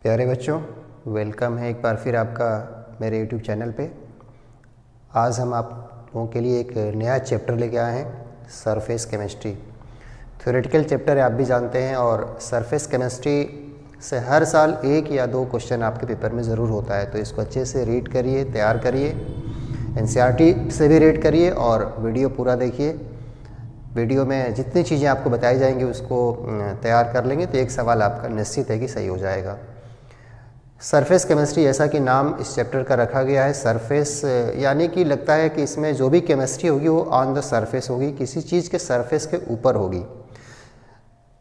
प्यारे बच्चों, वेलकम है एक बार फिर आपका मेरे यूट्यूब चैनल पे। आज हम आप लोगों के लिए एक नया चैप्टर लेके आए हैं, सरफेस केमिस्ट्री। थ्योरेटिकल चैप्टर है, आप भी जानते हैं, और सरफेस केमिस्ट्री से हर साल एक या दो क्वेश्चन आपके पेपर में ज़रूर होता है। तो इसको अच्छे से रीड करिए, तैयार करिए, एनसीईआरटी से भी रीड करिए और वीडियो पूरा देखिए। वीडियो में जितनी चीज़ें आपको बताई जाएंगी उसको तैयार कर लेंगे तो एक सवाल आपका निश्चित है कि सही हो जाएगा। सरफेस केमिस्ट्री, जैसा कि नाम इस चैप्टर का रखा गया है, सरफेस यानी कि लगता है कि इसमें जो भी केमिस्ट्री होगी वो ऑन द सरफेस होगी, किसी चीज़ के सरफेस के ऊपर होगी।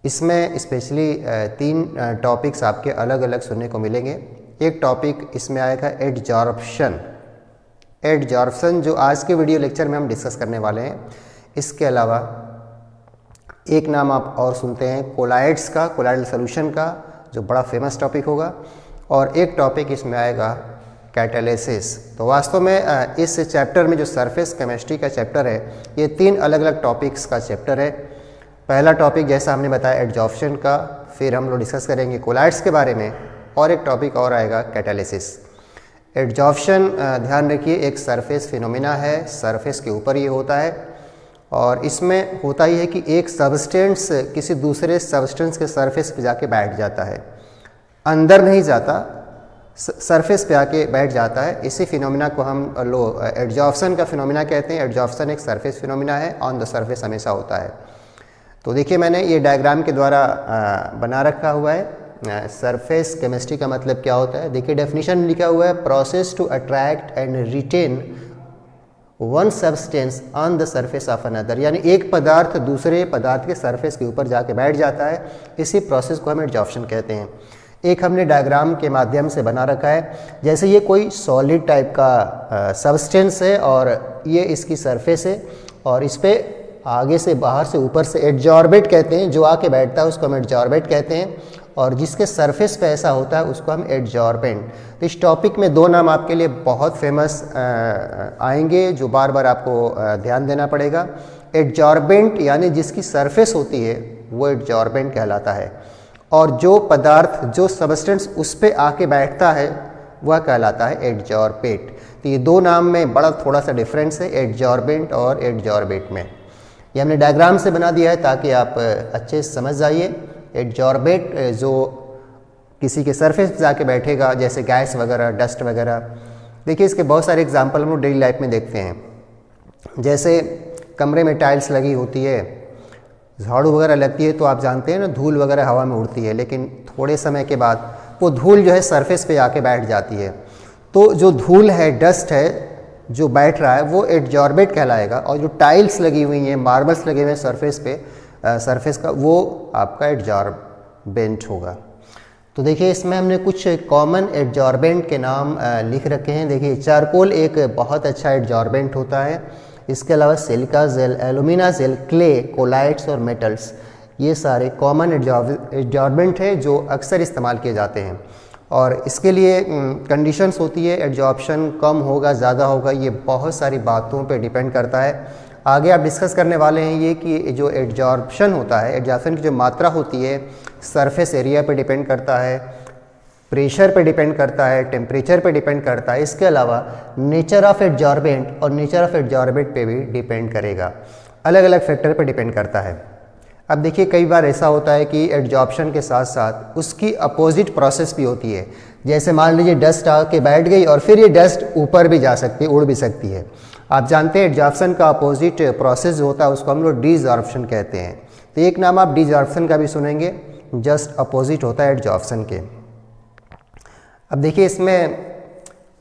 इसमें स्पेशली 3 टॉपिक्स आपके अलग अलग सुनने को मिलेंगे। एक टॉपिक इसमें आएगा एडजॉर्प्शन। एडजॉर्प्शन जो आज के वीडियो लेक्चर में हम डिस्कस करने वाले हैं। इसके अलावा एक नाम आप और सुनते हैं कोलाइड्स का, कोलाइडल सोल्यूशन का, जो बड़ा फेमस टॉपिक होगा। और एक टॉपिक इसमें आएगा कैटालिसिस। तो वास्तव में इस चैप्टर में जो सरफेस केमिस्ट्री का चैप्टर है, ये 3 अलग अलग टॉपिक्स का चैप्टर है। पहला टॉपिक जैसा हमने बताया एडजॉर्प्शन का, फिर हम लोग डिस्कस करेंगे कोलाइड्स के बारे में, और एक टॉपिक और आएगा कैटालिसिस। एडजॉर्प्शन ध्यान रखिए, एक सरफेस फिनोमिना है, सरफेस के ऊपर ये होता है, और इसमें होता ही है कि एक सब्सटेंस किसी दूसरे सब्सटेंस के सरफेस पे जाके बैठ जाता है, अंदर नहीं जाता, सरफेस पे आके बैठ जाता है। इसी फिनोमिना को हम एडजॉर्प्शन का फिनोमिना कहते हैं। एडजॉर्प्शन एक सरफेस फिनोमिना है, ऑन द सरफेस हमेशा होता है। तो देखिए, मैंने ये डायग्राम के द्वारा बना रखा हुआ है। सरफेस केमिस्ट्री का मतलब क्या होता है, देखिए डेफिनेशन लिखा हुआ है, process to attract and retain one substance on the surface of another, यानी एक पदार्थ दूसरे पदार्थ के सरफेस के ऊपर जाके बैठ जाता है। इसी प्रोसेस को हम एडजॉर्प्शन कहते हैं। एक हमने डायग्राम के माध्यम से बना रखा है, जैसे ये कोई सॉलिड टाइप का सब्सटेंस है और ये इसकी सरफेस है, और इस पे आगे से बाहर से ऊपर से एडजॉर्बेट कहते हैं, जो आके बैठता है उसको हम एडजॉर्बेट कहते हैं, और जिसके सरफेस पे ऐसा होता है उसको हम एडजॉर्बेंट। तो इस टॉपिक में 2 नाम आपके लिए बहुत फेमस आएंगे, जो बार बार आपको ध्यान देना पड़ेगा। एडजॉर्बेंट यानी जिसकी सरफेस होती है वो एडजॉर्बेंट कहलाता है, और जो पदार्थ, जो सब्सटेंस उस पे आके बैठता है वह कहलाता है एडजॉर्बेट। तो ये 2 नाम में बड़ा थोड़ा सा डिफरेंस है, एडजॉर्बेंट और एडजॉर्बेट में। ये हमने डायग्राम से बना दिया है ताकि आप अच्छे से समझ जाइए। एडजॉर्बेट जो किसी के सरफेस पे जाके बैठेगा, जैसे गैस वगैरह, डस्ट वगैरह। देखिए, इसके बहुत सारे एग्जाम्पल हम लोग डेली लाइफ में देखते हैं। जैसे कमरे में टाइल्स लगी होती है, झाड़ू वगैरह लगती है, तो आप जानते हैं ना, धूल वगैरह हवा में उड़ती है, लेकिन थोड़े समय के बाद वो धूल जो है सरफेस पे आके बैठ जाती है। तो जो धूल है, डस्ट है जो बैठ रहा है, वो एडजॉर्बेट कहलाएगा, और जो टाइल्स लगी हुई हैं, मार्बल्स लगे हुए हैं सरफेस पे, सरफेस का, वो आपका एडजॉर्बेंट होगा। तो देखिए, इसमें हमने कुछ कॉमन एडजॉर्बेंट के नाम लिख रखे हैं। देखिए, चारकोल एक बहुत अच्छा एडजॉर्बेंट होता है। इसके अलावा silica gel, alumina gel, clay, colloids और मेटल्स, ये सारे कॉमन एडजॉर्बेंट हैं जो अक्सर इस्तेमाल किए जाते हैं। और इसके लिए कंडीशंस होती है, एडजॉर्प्शन कम होगा, ज़्यादा होगा, ये बहुत सारी बातों पे डिपेंड करता है। आगे आप डिस्कस करने वाले हैं ये कि जो एडजॉर्प्शन होता है, एडजॉर्प्शन की जो मात्रा होती है, सरफेस एरिया पे डिपेंड करता है, प्रेशर पे डिपेंड करता है, टेम्परेचर पे डिपेंड करता है। इसके अलावा नेचर ऑफ एडजॉर्बेंट और नेचर ऑफ एडजॉर्बेंट पे भी डिपेंड करेगा, अलग अलग फैक्टर पे डिपेंड करता है। अब देखिए, कई बार ऐसा होता है कि एडजॉर्प्शन के साथ साथ उसकी अपोजिट प्रोसेस भी होती है। जैसे मान लीजिए डस्ट आके बैठ गई और फिर ये डस्ट ऊपर भी जा सकती है, उड़ भी सकती है। आप जानते हैं एडजॉर्प्शन का अपोजिट प्रोसेस जो होता है उसको हम लोग डिजॉर्प्शन कहते हैं। तो एक नाम आप डिजॉर्प्शन का भी सुनेंगे, जस्ट अपोजिट होता है एडजॉर्प्शन के। अब देखिए, इसमें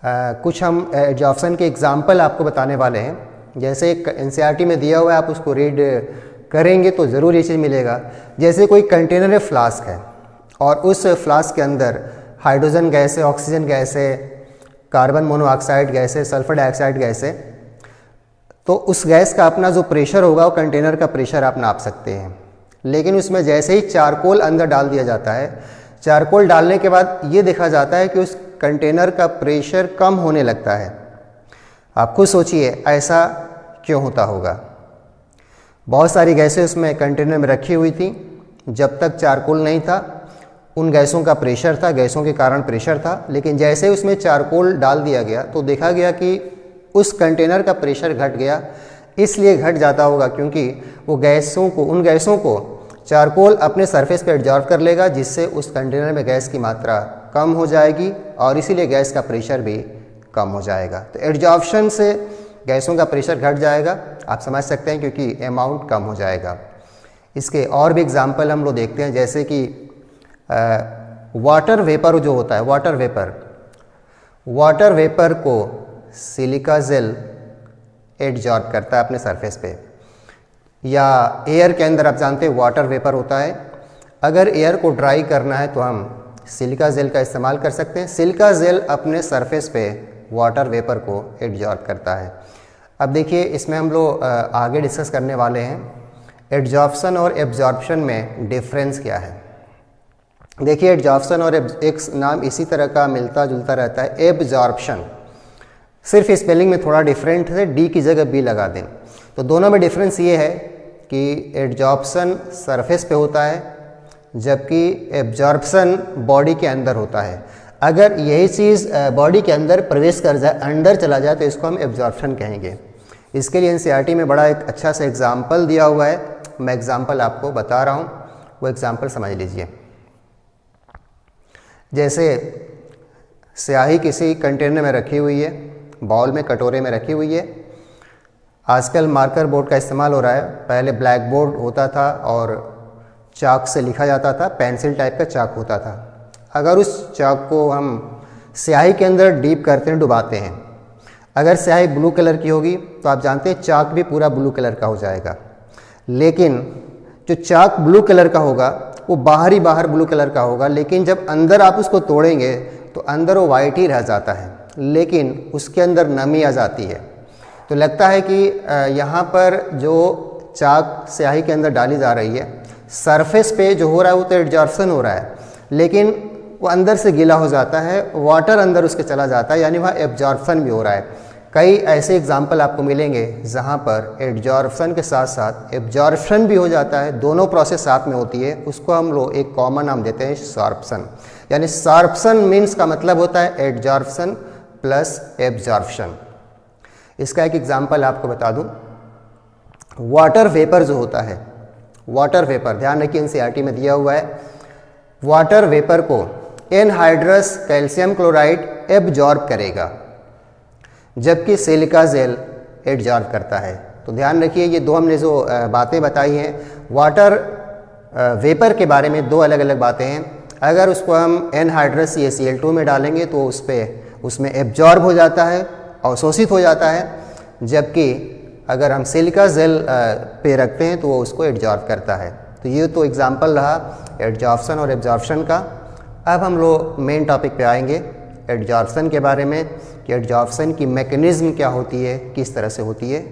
कुछ हम एडजॉर्प्शन के एग्जाम्पल आपको बताने वाले हैं। जैसे एक एनसीईआरटी में दिया हुआ है, आप उसको रीड करेंगे तो ज़रूर ये चीज़ मिलेगा। जैसे कोई कंटेनर है, फ्लास्क है, और उस फ्लास्क के अंदर हाइड्रोजन गैस है, ऑक्सीजन गैस है, कार्बन मोनोऑक्साइड गैस है, सल्फर डाइऑक्साइड गैस है। तो उस गैस का अपना जो प्रेशर होगा वो कंटेनर का प्रेशर आप नाप सकते हैं। लेकिन उसमें जैसे ही चारकोल अंदर डाल दिया जाता है, चारकोल डालने के बाद ये देखा जाता है कि उस कंटेनर का प्रेशर कम होने लगता है। आप खुद सोचिए ऐसा क्यों होता होगा। बहुत सारी गैसें उसमें कंटेनर में रखी हुई थी, जब तक चारकोल नहीं था उन गैसों का प्रेशर था, गैसों के कारण प्रेशर था, लेकिन जैसे उसमें चारकोल डाल दिया गया तो देखा गया कि उस कंटेनर का प्रेशर घट गया। इसलिए घट जाता होगा क्योंकि वो उन गैसों को चारकोल अपने सरफेस पे एब्जॉर्ब कर लेगा, जिससे उस कंटेनर में गैस की मात्रा कम हो जाएगी और इसीलिए गैस का प्रेशर भी कम हो जाएगा। तो एब्जॉर्प्शन से गैसों का प्रेशर घट जाएगा, आप समझ सकते हैं, क्योंकि अमाउंट कम हो जाएगा। इसके और भी एग्जाम्पल हम लोग देखते हैं, जैसे कि वाटर वेपर जो होता है, वाटर वेपर को सिलिका जेल एब्जॉर्ब करता है अपने सरफेस पे, या एयर के अंदर आप जानते हैं वाटर वेपर होता है। अगर एयर को ड्राई करना है तो हम सिलिका जेल का इस्तेमाल कर सकते हैं। सिलिका जेल अपने सरफेस पे वाटर वेपर को एब्जॉर्ब करता है। अब देखिए, इसमें हम लोग आगे डिस्कस करने वाले हैं एब्जॉर्प्शन और एब्जॉर्प्शन में डिफरेंस क्या है। देखिए, एब्जॉर्प्शन और एक नाम इसी तरह का मिलता जुलता रहता है, एब्जॉर्प्शन। सिर्फ स्पेलिंग में थोड़ा डिफरेंट है, डी की जगह बी लगा दें। तो दोनों में डिफरेंस ये है कि एब्जॉर्प्शन सरफेस पे होता है, जबकि एब्जॉर्प्शन बॉडी के अंदर होता है। अगर यही चीज़ बॉडी के अंदर प्रवेश कर जाए, अंदर चला जाए, तो इसको हम एब्जॉर्प्शन कहेंगे। इसके लिए एनसीईआरटी में बड़ा एक अच्छा सा एग्जाम्पल दिया हुआ है, मैं एग्जाम्पल आपको बता रहा हूँ, वो एग्जाम्पल समझ लीजिए। जैसे स्याही किसी कंटेनर में रखी हुई है, बाउल में, कटोरे में रखी हुई है। आजकल मार्कर बोर्ड का इस्तेमाल हो रहा है, पहले ब्लैक बोर्ड होता था और चाक से लिखा जाता था, पेंसिल टाइप का चाक होता था। अगर उस चाक को हम स्याही के अंदर डीप करते हैं, डुबाते हैं, अगर स्याही ब्लू कलर की होगी तो आप जानते हैं चाक भी पूरा ब्लू कलर का हो जाएगा। लेकिन जो चाक ब्लू कलर का होगा वो बाहर ब्लू कलर का होगा, लेकिन जब अंदर आप उसको तोड़ेंगे तो अंदर वो वाइट ही रह जाता है, लेकिन उसके अंदर नमी आ जाती है। तो लगता है कि यहाँ पर जो चाक स्याही के अंदर डाली जा रही है, सरफेस पे जो हो रहा है वो तो एब्जॉर्प्शन हो रहा है, लेकिन वो अंदर से गीला हो जाता है, वाटर अंदर उसके चला जाता है, यानी वहाँ एब्जॉर्प्शन भी हो रहा है। कई ऐसे एग्जाम्पल आपको मिलेंगे जहाँ पर एब्जॉर्प्शन के साथ साथ एब्जॉर्प्शन भी हो जाता है, दोनों प्रोसेस साथ में होती है। उसको हम लोग एक कॉमन नाम देते हैं सॉर्प्शन। यानी सॉर्प्शन मीन्स का मतलब होता है एब्जॉर्प्शन प्लस एब्जॉर्प्शन। इसका एक एग्जाम्पल आपको बता दूं, वाटर वेपर जो होता है, वाटर वेपर, ध्यान रखिए एनसीईआरटी में दिया हुआ है, वाटर वेपर को एनहाइड्रस कैल्शियम क्लोराइड एब्जॉर्ब करेगा, जबकि सिलिका जेल एब्जॉर्ब करता है। तो ध्यान रखिए, ये दो हमने जो बातें बताई हैं वाटर वेपर के बारे में, दो अलग अलग बातें हैं। अगर उसको हम एनहाइड्रस CaCl2 में डालेंगे तो उसमें एब्जॉर्ब हो जाता है, अवशोषित हो जाता है, जबकि अगर हम सिलिका जेल पे रखते हैं तो वो उसको एब्जॉर्ब करता है। तो ये तो एग्जाम्पल रहा एब्जॉर्प्शन और एब्जॉर्प्शन का। अब हम लोग मेन टॉपिक पे आएंगे एब्जॉर्प्शन के बारे में, कि एब्जॉर्प्शन की मैकेनिज्म क्या होती है, किस तरह से होती है।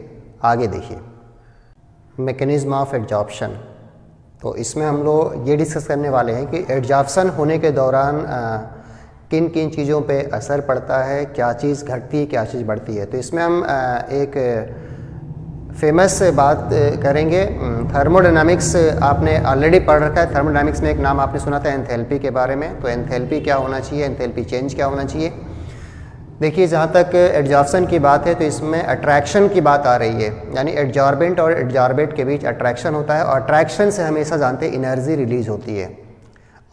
आगे देखिए, मैकेनिज्म ऑफ एब्जॉर्प्शन। तो इसमें हम लोग ये डिस्कस करने वाले हैं कि एब्जॉर्प्शन होने के दौरान किन किन चीज़ों पे असर पड़ता है, क्या चीज़ घटती है, क्या चीज़ बढ़ती है। तो इसमें हम एक फेमस बात करेंगे, थर्मोडायनामिक्स आपने ऑलरेडी पढ़ रखा है। थर्मोडायनामिक्स में एक नाम आपने सुना था एंथैल्पी के बारे में। तो एंथैल्पी क्या होना चाहिए, एंथैल्पी चेंज क्या होना चाहिए। देखिए, जहाँ तक एब्जॉर्प्शन की बात है तो इसमें अट्रैक्शन की बात आ रही है, यानी एब्जॉर्बेंट और एब्जॉर्बेट के बीच अट्रैक्शन होता है, और अट्रैक्शन से हमेशा जानते हैं एनर्जी रिलीज होती है,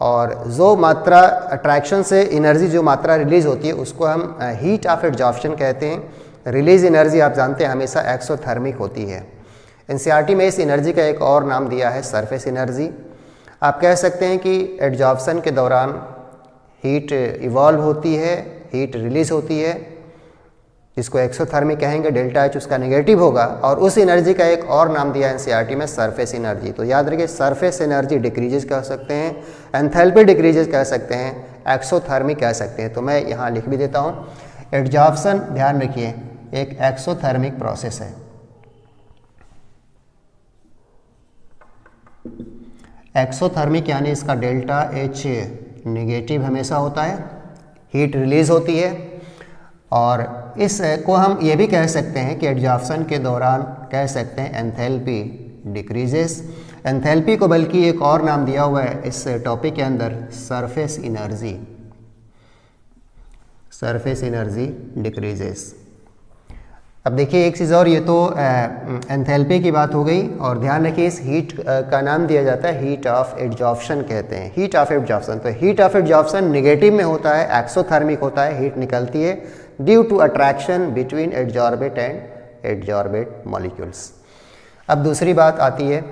और जो मात्रा अट्रैक्शन से एनर्जी जो मात्रा रिलीज होती है उसको हम हीट ऑफ एब्जॉर्प्शन कहते हैं। रिलीज एनर्जी आप जानते हैं हमेशा एक्सोथर्मिक होती है। एनसीईआरटी में इस एनर्जी का एक और नाम दिया है सरफेस एनर्जी। आप कह सकते हैं कि एब्जॉर्प्शन के दौरान हीट इवॉल्व होती है, हीट रिलीज होती है, जिसको एक्सोथर्मिक कहेंगे, डेल्टा एच उसका नेगेटिव होगा, और उस एनर्जी का एक और नाम दिया है एनसीईआरटी में सरफेस एनर्जी। तो याद रखिए, सरफेस एनर्जी डिक्रीजेज कह सकते हैं, एंथैल्पी डिक्रीजेज कह सकते हैं, एक्सोथर्मिक कह सकते हैं। तो मैं यहाँ लिख भी देता हूँ, एब्जॉर्प्शन ध्यान रखिए एक एक्सोथर्मिक प्रोसेस है। एक्सोथर्मिक यानी इसका डेल्टा एच नेगेटिव हमेशा होता है, हीट रिलीज होती है, और इसको हम ये भी कह सकते हैं कि एब्जॉर्प्शन के दौरान कह सकते हैं एंथैल्पी डिक्रीजेस। एंथैल्पी को बल्कि एक और नाम दिया हुआ है इस टॉपिक के अंदर, surface energy. Surface energy decreases. अब देखिए एक चीज़ और, ये तो एंथैल्पी की बात हो गई, और ध्यान रखिए इस हीट का नाम दिया जाता है हीट ऑफ एब्जॉर्प्शन कहते हैं, हीट ऑफ एब्जॉर्प्शन। तो हीट ऑफ एब्जॉर्प्शन नेगेटिव में होता है, एक्सोथर्मिक होता है, हीट निकलती है due to attraction between adsorbate and adsorbate molecules. अब दूसरी बात आती है,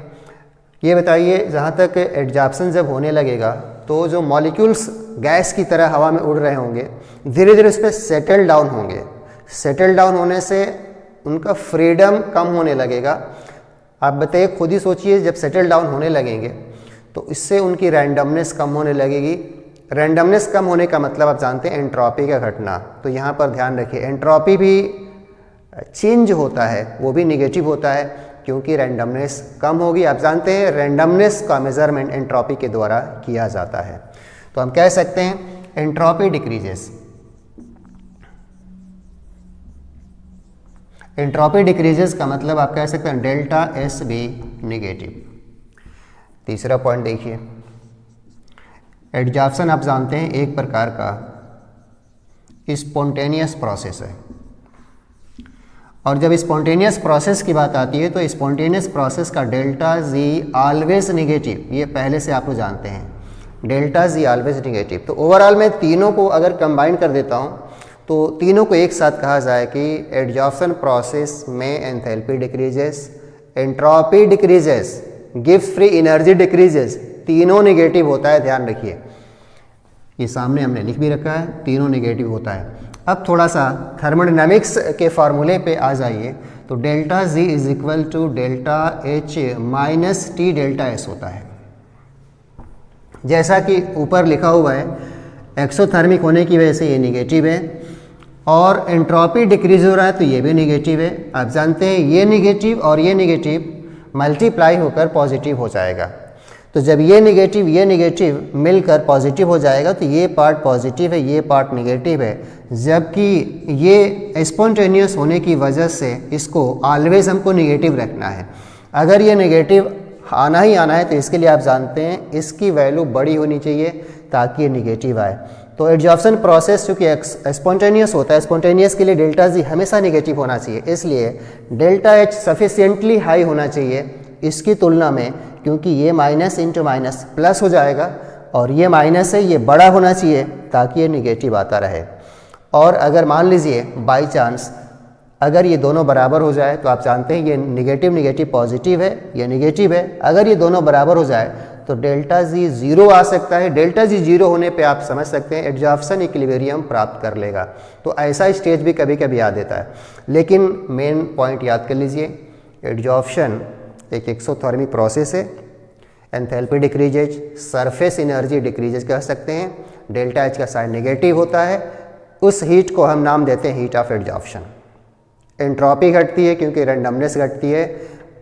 ये बताइए जहाँ तक एडजॉर्प्शन जब होने लगेगा तो जो मॉलिक्यूल्स गैस की तरह हवा में उड़ रहे होंगे धीरे धीरे उस पर सेटल डाउन होंगे। सेटल डाउन होने से उनका फ्रीडम कम होने लगेगा। आप बताइए, खुद ही सोचिए, जब सेटल डाउन होने लगेंगे तो इससे उनकी रैंडमनेस कम होने लगेगी। रैंडमनेस कम होने का मतलब आप जानते हैं एंट्रोपी का घटना। तो यहाँ पर ध्यान रखिए, एंट्रोपी भी चेंज होता है, वो भी निगेटिव होता है क्योंकि रैंडमनेस कम होगी। आप जानते हैं रैंडमनेस का मेजरमेंट एंट्रोपी के द्वारा किया जाता है। तो हम कह सकते हैं एंट्रोपी डिक्रीजेस। एंट्रोपी डिक्रीजेस का मतलब आप कह सकते हैं डेल्टा एस बी निगेटिव। तीसरा पॉइंट देखिए, एडजॉर्प्शन आप जानते हैं एक प्रकार का स्पॉन्टेनियस प्रोसेस है, और जब स्पॉन्टेनियस प्रोसेस की बात आती है तो स्पॉन्टेनियस प्रोसेस का डेल्टा जी ऑलवेज निगेटिव, ये पहले से आप लोग जानते हैं, डेल्टा जी ऑलवेज निगेटिव। तो ओवरऑल मैं तीनों को अगर कंबाइन कर देता हूँ तो तीनों को एक साथ कहा जाए कि एडजॉर्प्शन प्रोसेस में enthalpy decreases, entropy decreases, gives free energy decreases, तीनों नेगेटिव होता है। ध्यान रखिए, ये सामने हमने लिख भी रखा है, तीनों नेगेटिव होता है। अब थोड़ा सा थर्मोडायनामिक्स के फार्मूले पे आ जाइए, तो delta G is equal to delta H minus T delta S होता है। जैसा कि ऊपर लिखा हुआ है, एक्सोथर्मिक होने की वजह से ये निगेटिव है, और एंट्रोपी डिक्रीज हो रहा है तो ये भी निगेटिव है। आप जानते हैं ये निगेटिव और ये निगेटिव मल्टीप्लाई होकर पॉजिटिव हो जाएगा। तो जब ये निगेटिव मिलकर पॉजिटिव हो जाएगा तो ये पार्ट पॉजिटिव है, ये पार्ट निगेटिव है, जबकि ये स्पॉन्टेनियस होने की वजह से इसको ऑलवेज हमको निगेटिव रखना है। अगर ये निगेटिव आना ही आना है तो इसके लिए आप जानते हैं इसकी वैल्यू बड़ी होनी चाहिए ताकि ये निगेटिव आए। तो एडजॉर्प्शन प्रोसेस चूँकि स्पॉन्टेनियस होता है, स्पॉन्टेनियस के लिए डेल्टा जी हमेशा निगेटिव होना चाहिए, इसलिए डेल्टा एच सफिशिएंटली हाई होना चाहिए इसकी तुलना में, क्योंकि ये माइनस इंटू माइनस प्लस हो जाएगा और ये माइनस है, ये बड़ा होना चाहिए ताकि ये निगेटिव आता रहे। और अगर मान लीजिए बाई चांस अगर ये दोनों बराबर हो जाए तो आप जानते हैं ये निगेटिव पॉजिटिव है, ये निगेटिव है, अगर ये दोनों बराबर हो जाए तो डेल्टा जी जीरो आ सकता है। डेल्टा जी जीरो होने पे आप समझ सकते हैं एडजॉर्प्शन इक्विलिब्रियम प्राप्त कर लेगा। तो ऐसा स्टेज भी कभी कभी आ देता है, लेकिन मेन पॉइंट याद कर लीजिए, एडजॉर्प्शन एक एक्सोथर्मिक प्रोसेस है, enthalpy decreases, surface energy decreases कह सकते हैं, डेल्टा एच का साइन नेगेटिव होता है, उस हीट को हम नाम देते हैं हीट ऑफ एडजॉर्प्शन। एंट्रोपी घटती है क्योंकि रैंडमनेस घटती है,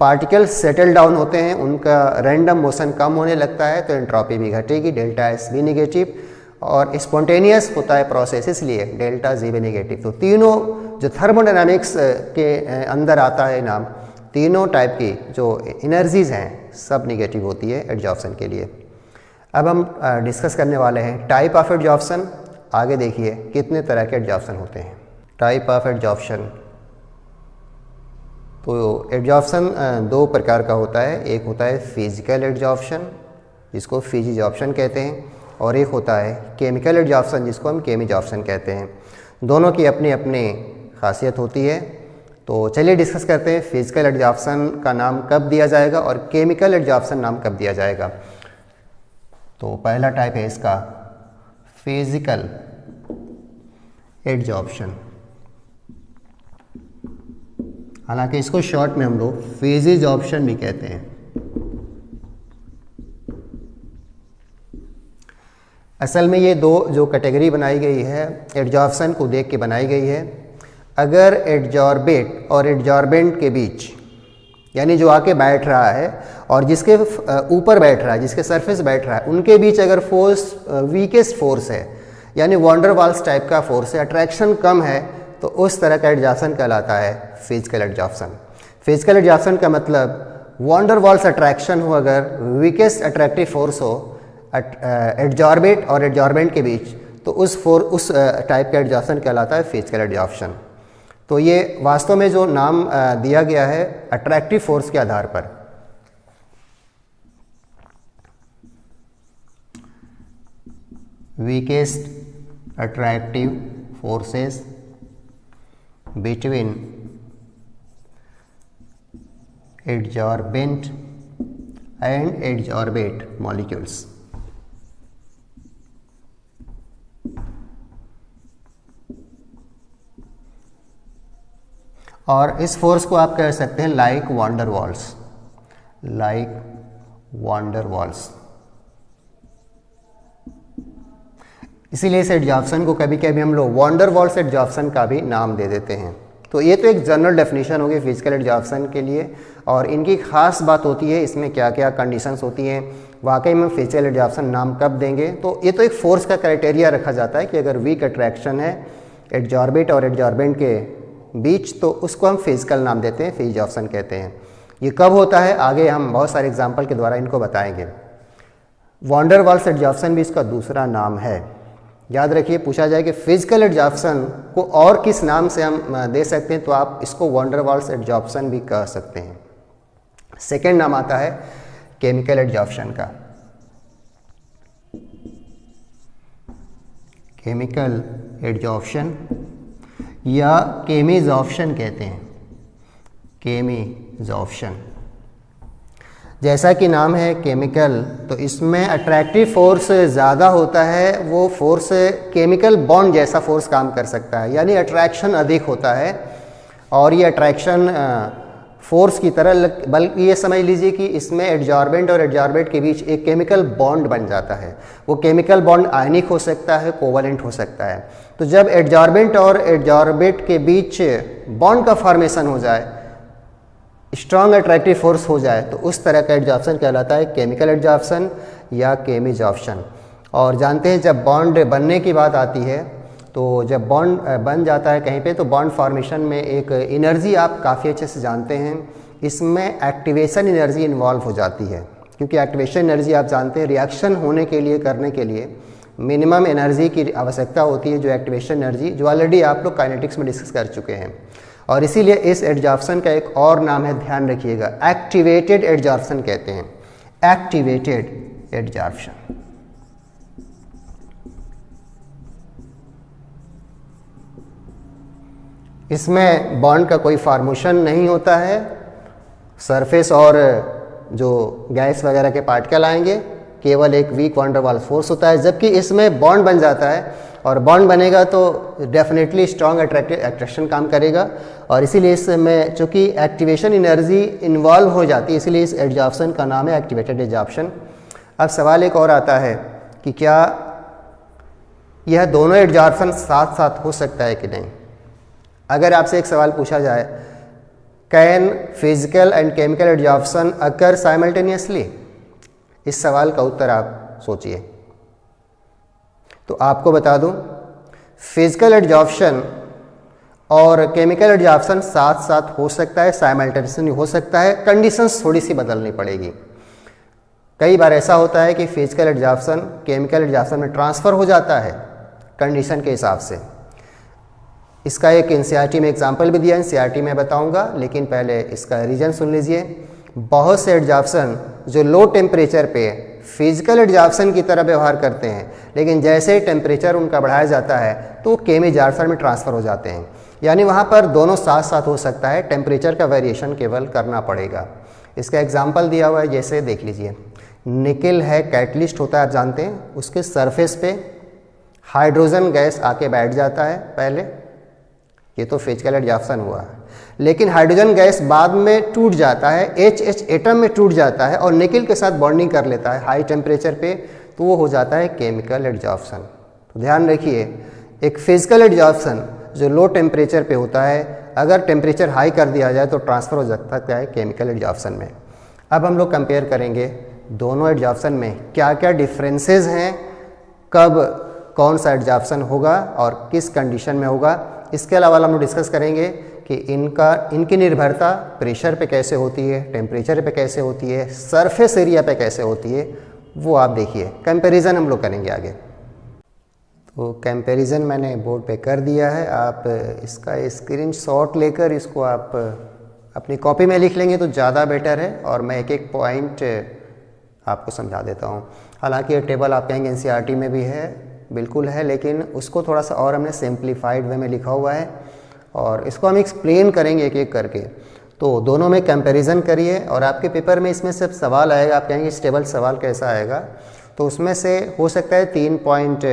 पार्टिकल सेटल डाउन होते हैं, उनका रैंडम मोशन कम होने लगता है तो एंट्रोपी भी घटेगी, डेल्टा एस भी निगेटिव, और स्पॉन्टेनियस होता है प्रोसेस इसलिए डेल्टा जी भी निगेटिव। तो तीनों जो थर्मोडायनामिक्स के अंदर आता है नाम, तीनों टाइप की जो एनर्जीज़ हैं सब निगेटिव होती है एडजॉर्प्शन के लिए। अब हम डिस्कस करने वाले हैं टाइप ऑफ एडजॉर्प्शन। आगे देखिए कितने तरह के एडजॉर्प्शन होते हैं। टाइप ऑफ एडजॉर्प्शन, तो एडजॉर्प्शन दो प्रकार का होता है, एक होता है फिजिकल एडजॉर्प्शन जिसको फिजिजॉर्प्शन कहते हैं, और एक होता है केमिकल एडजॉर्प्शन जिसको हम केमिजॉर्प्शन कहते हैं। दोनों की अपनी अपनी खासियत होती है। तो चलिए डिस्कस करते हैं फिजिकल एडजॉर्प्शन का नाम कब दिया जाएगा और केमिकल एडजॉर्प्शन नाम कब दिया जाएगा। तो पहला टाइप है इसका फिजिकल एडजॉर्प्शन, हालांकि इसको शॉर्ट में हम लोग फिजिजॉर्प्शन भी कहते हैं। असल में ये दो जो कैटेगरी बनाई गई है एडजॉर्प्शन को देख के बनाई गई है। अगर एडजॉर्बेट और एडजॉर्बेंट के बीच, यानी जो आके बैठ रहा है और जिसके ऊपर बैठ रहा है, जिसके सरफेस बैठ रहा है, उनके बीच अगर फोर्स वीकेस्ट फोर्स है, यानी वॉन्डर वाल्स टाइप का फोर्स है, अट्रैक्शन कम है, तो उस तरह का एडजॉर्प्शन कहलाता है फिजिकल एडजॉर्प्शन। फिजिकल एडजॉर्प्शन का मतलब वॉन्डर वॉल्स अट्रैक्शन हो, अगर वीकेस्ट अट्रैक्टिव फोर्स हो एडजॉर्बेट और एडजॉर्बेंट के बीच, तो उस टाइप का एडजॉर्प्शन कहलाता है फिजिकल एडजॉर्प्शन। तो ये वास्तव में जो नाम दिया गया है अट्रैक्टिव फोर्स के आधार पर। Weakest attractive forces between adsorbent and adsorbate molecules. और इस फोर्स को आप कह सकते हैं लाइक वॉन्डर वॉल्स। इसीलिए इस एडजॉर्प्शन को कभी कभी हम लोग वॉन्डर वॉल्स एडजॉर्प्शन का भी नाम दे देते हैं। तो ये तो एक जनरल डेफिनेशन होगी फिजिकल एडजॉर्प्शन के लिए, और इनकी खास बात होती है इसमें क्या क्या कंडीशंस होती हैं, वाकई में फिजिकल एडजॉर्प्शन नाम कब देंगे। तो ये तो एक फोर्स का क्राइटेरिया रखा जाता है कि अगर वीक अट्रैक्शन है एडजॉर्बेट और एडजॉर्बेंट के बीच, तो उसको हम फिजिकल नाम देते हैं, एडजॉर्प्शन कहते हैं। ये कब होता है आगे हम बहुत सारे एग्जाम्पल के द्वारा इनको बताएंगे। वॉन्डर वॉल्स एडजॉर्प्शन भी इसका दूसरा नाम है। याद रखिए, पूछा जाए कि फिजिकल एडजॉर्प्शन को और किस नाम से हम दे सकते हैं, तो आप इसको वॉन्डर वॉल्स एडजॉर्प्शन भी कह सकते हैं। सेकेंड नाम आता है केमिकल एडजॉर्प्शन का। केमिकल एडजॉर्प्शन या केमिजॉर्प्शन कहते हैं, केमिजॉर्प्शन। जैसा कि नाम है केमिकल, तो इसमें अट्रैक्टिव फोर्स ज़्यादा होता है, वो फोर्स केमिकल बॉन्ड जैसा फोर्स काम कर सकता है, यानी अट्रैक्शन अधिक होता है। और ये अट्रैक्शन फोर्स की तरह, बल्कि ये समझ लीजिए कि इसमें एडजॉर्बेंट और एडजॉर्बेट के बीच एक केमिकल बॉन्ड बन जाता है। वो केमिकल बॉन्ड आयनिक हो सकता है, कोवलेंट हो सकता है। तो जब एडजॉर्बेंट और एडजॉर्बेट के बीच बॉन्ड का फॉर्मेशन हो जाए, स्ट्रॉन्ग अट्रैक्टिव फोर्स हो जाए, तो उस तरह का एडजॉर्प्शन कहलाता है केमिकल एडजॉर्प्शन या केमिजॉर्प्शन। और जानते हैं जब बॉन्ड बनने की बात आती है, तो जब बॉन्ड बन जाता है कहीं पे, तो बॉन्ड फॉर्मेशन में एक एनर्जी आप काफ़ी अच्छे से जानते हैं, इसमें एक्टिवेशन एनर्जी इन्वॉल्व हो जाती है। क्योंकि एक्टिवेशन एनर्जी आप जानते हैं रिएक्शन होने के लिए, करने के लिए मिनिमम एनर्जी की आवश्यकता होती है, जो एक्टिवेशन एनर्जी, जो ऑलरेडी आप लोग काइनेटिक्स में डिस्कस कर चुके हैं। और इसीलिए इस एडजॉर्प्शन का एक और नाम है, ध्यान रखिएगा, एक्टिवेटेड एडजॉर्प्शन कहते हैं, एक्टिवेटेड एडजॉर्प्शन। इसमें बॉन्ड का कोई फॉर्मेशन नहीं होता है, सरफेस और जो गैस वगैरह के पार्टिकल आएंगे, केवल एक वीक वॉन्डर वॉल्स फोर्स होता है। जबकि इसमें बॉन्ड बन जाता है, और बॉन्ड बनेगा तो डेफिनेटली स्ट्रॉन्ग अट्रैक्शन काम करेगा। और इसीलिए इसमें चूँकि एक्टिवेशन एनर्जी इन्वॉल्व हो जाती है, इसीलिए इस एडजॉर्प्शन का नाम है एक्टिवेटेड एडजॉर्प्शन। अब सवाल एक और आता है कि क्या यह दोनों एडजॉर्प्शन साथ साथ हो सकता है कि नहीं। अगर आपसे एक सवाल पूछा जाए, can physical and chemical adsorption occur simultaneously, इस सवाल का उत्तर आप सोचिए। तो आपको बता दूं, फिजिकल एडजॉर्प्शन और केमिकल एडजॉर्प्शन साथ साथ हो सकता है, साइमल्टेनियसली हो सकता है, कंडीशंस थोड़ी सी बदलनी पड़ेगी। कई बार ऐसा होता है कि फिजिकल एडजॉर्प्शन केमिकल एडजॉर्प्शन में ट्रांसफ़र हो जाता है कंडीशन के हिसाब से। इसका एक एनसीईआरटी में एग्जाम्पल भी दिया है, एनसीईआरटी में बताऊंगा, लेकिन पहले इसका रीजन सुन लीजिए। बहुत से एडजॉर्प्शन जो लो टेम्परेचर पे फिजिकल एडजॉर्प्शन की तरह व्यवहार करते हैं, लेकिन जैसे ही टेम्परेचर उनका बढ़ाया जाता है तो वो केमिजॉर्प्शन में ट्रांसफ़र हो जाते हैं। यानी वहाँ पर दोनों साथ साथ हो सकता है, टेम्परेचर का वेरिएशन केवल करना पड़ेगा। इसका एग्जाम्पल दिया हुआ है, जैसे देख लीजिए, निकल है, कैटलिस्ट होता है, आप जानते हैं, उसके सरफेस पे हाइड्रोजन गैस आके बैठ जाता है पहले, ये तो फिजिकल एडजॉर्प्शन हुआ। लेकिन हाइड्रोजन गैस बाद में टूट जाता है, HH एटम में टूट जाता है और निकल के साथ बॉन्डिंग कर लेता है हाई टेम्परेचर पे, तो वो हो जाता है केमिकल एडजॉर्प्शन। तो ध्यान रखिए, एक फिजिकल एडजॉर्प्शन जो लो टेम्परेचर पे होता है, अगर टेम्परेचर हाई कर दिया जाए तो ट्रांसफ़र हो सकता है केमिकल एडजॉर्प्शन में। अब हम लोग कंपेयर करेंगे दोनों एडजॉर्प्शन में क्या क्या डिफरेंसेस हैं, कब कौन सा एडजॉर्प्शन होगा और किस कंडीशन में होगा। इसके अलावा हम लोग डिस्कस करेंगे कि कि इनकी निर्भरता प्रेशर पे कैसे होती है, टेम्परेचर पे कैसे होती है, सरफेस एरिया पे कैसे होती है, वो आप देखिए। कंपैरिजन हम लोग करेंगे आगे। तो कंपैरिजन मैंने बोर्ड पे कर दिया है, आप इसका स्क्रीनशॉट लेकर इसको आप अपनी कॉपी में लिख लेंगे तो ज़्यादा बेटर है, और मैं एक एक पॉइंट आपको समझा देता हूँ। हालांकि ये टेबल आप कहेंगे एनसीईआरटी में भी है, बिल्कुल है, लेकिन उसको थोड़ा सा और हमने सिंप्लीफाइड वे में लिखा हुआ है और इसको हम एक्सप्लेन करेंगे एक एक करके। तो दोनों में कंपैरिजन करिए और आपके पेपर में इसमें सब सवाल आएगा, आप कहेंगे इस टेबल सवाल कैसा आएगा, तो उसमें से हो सकता है 3 पॉइंट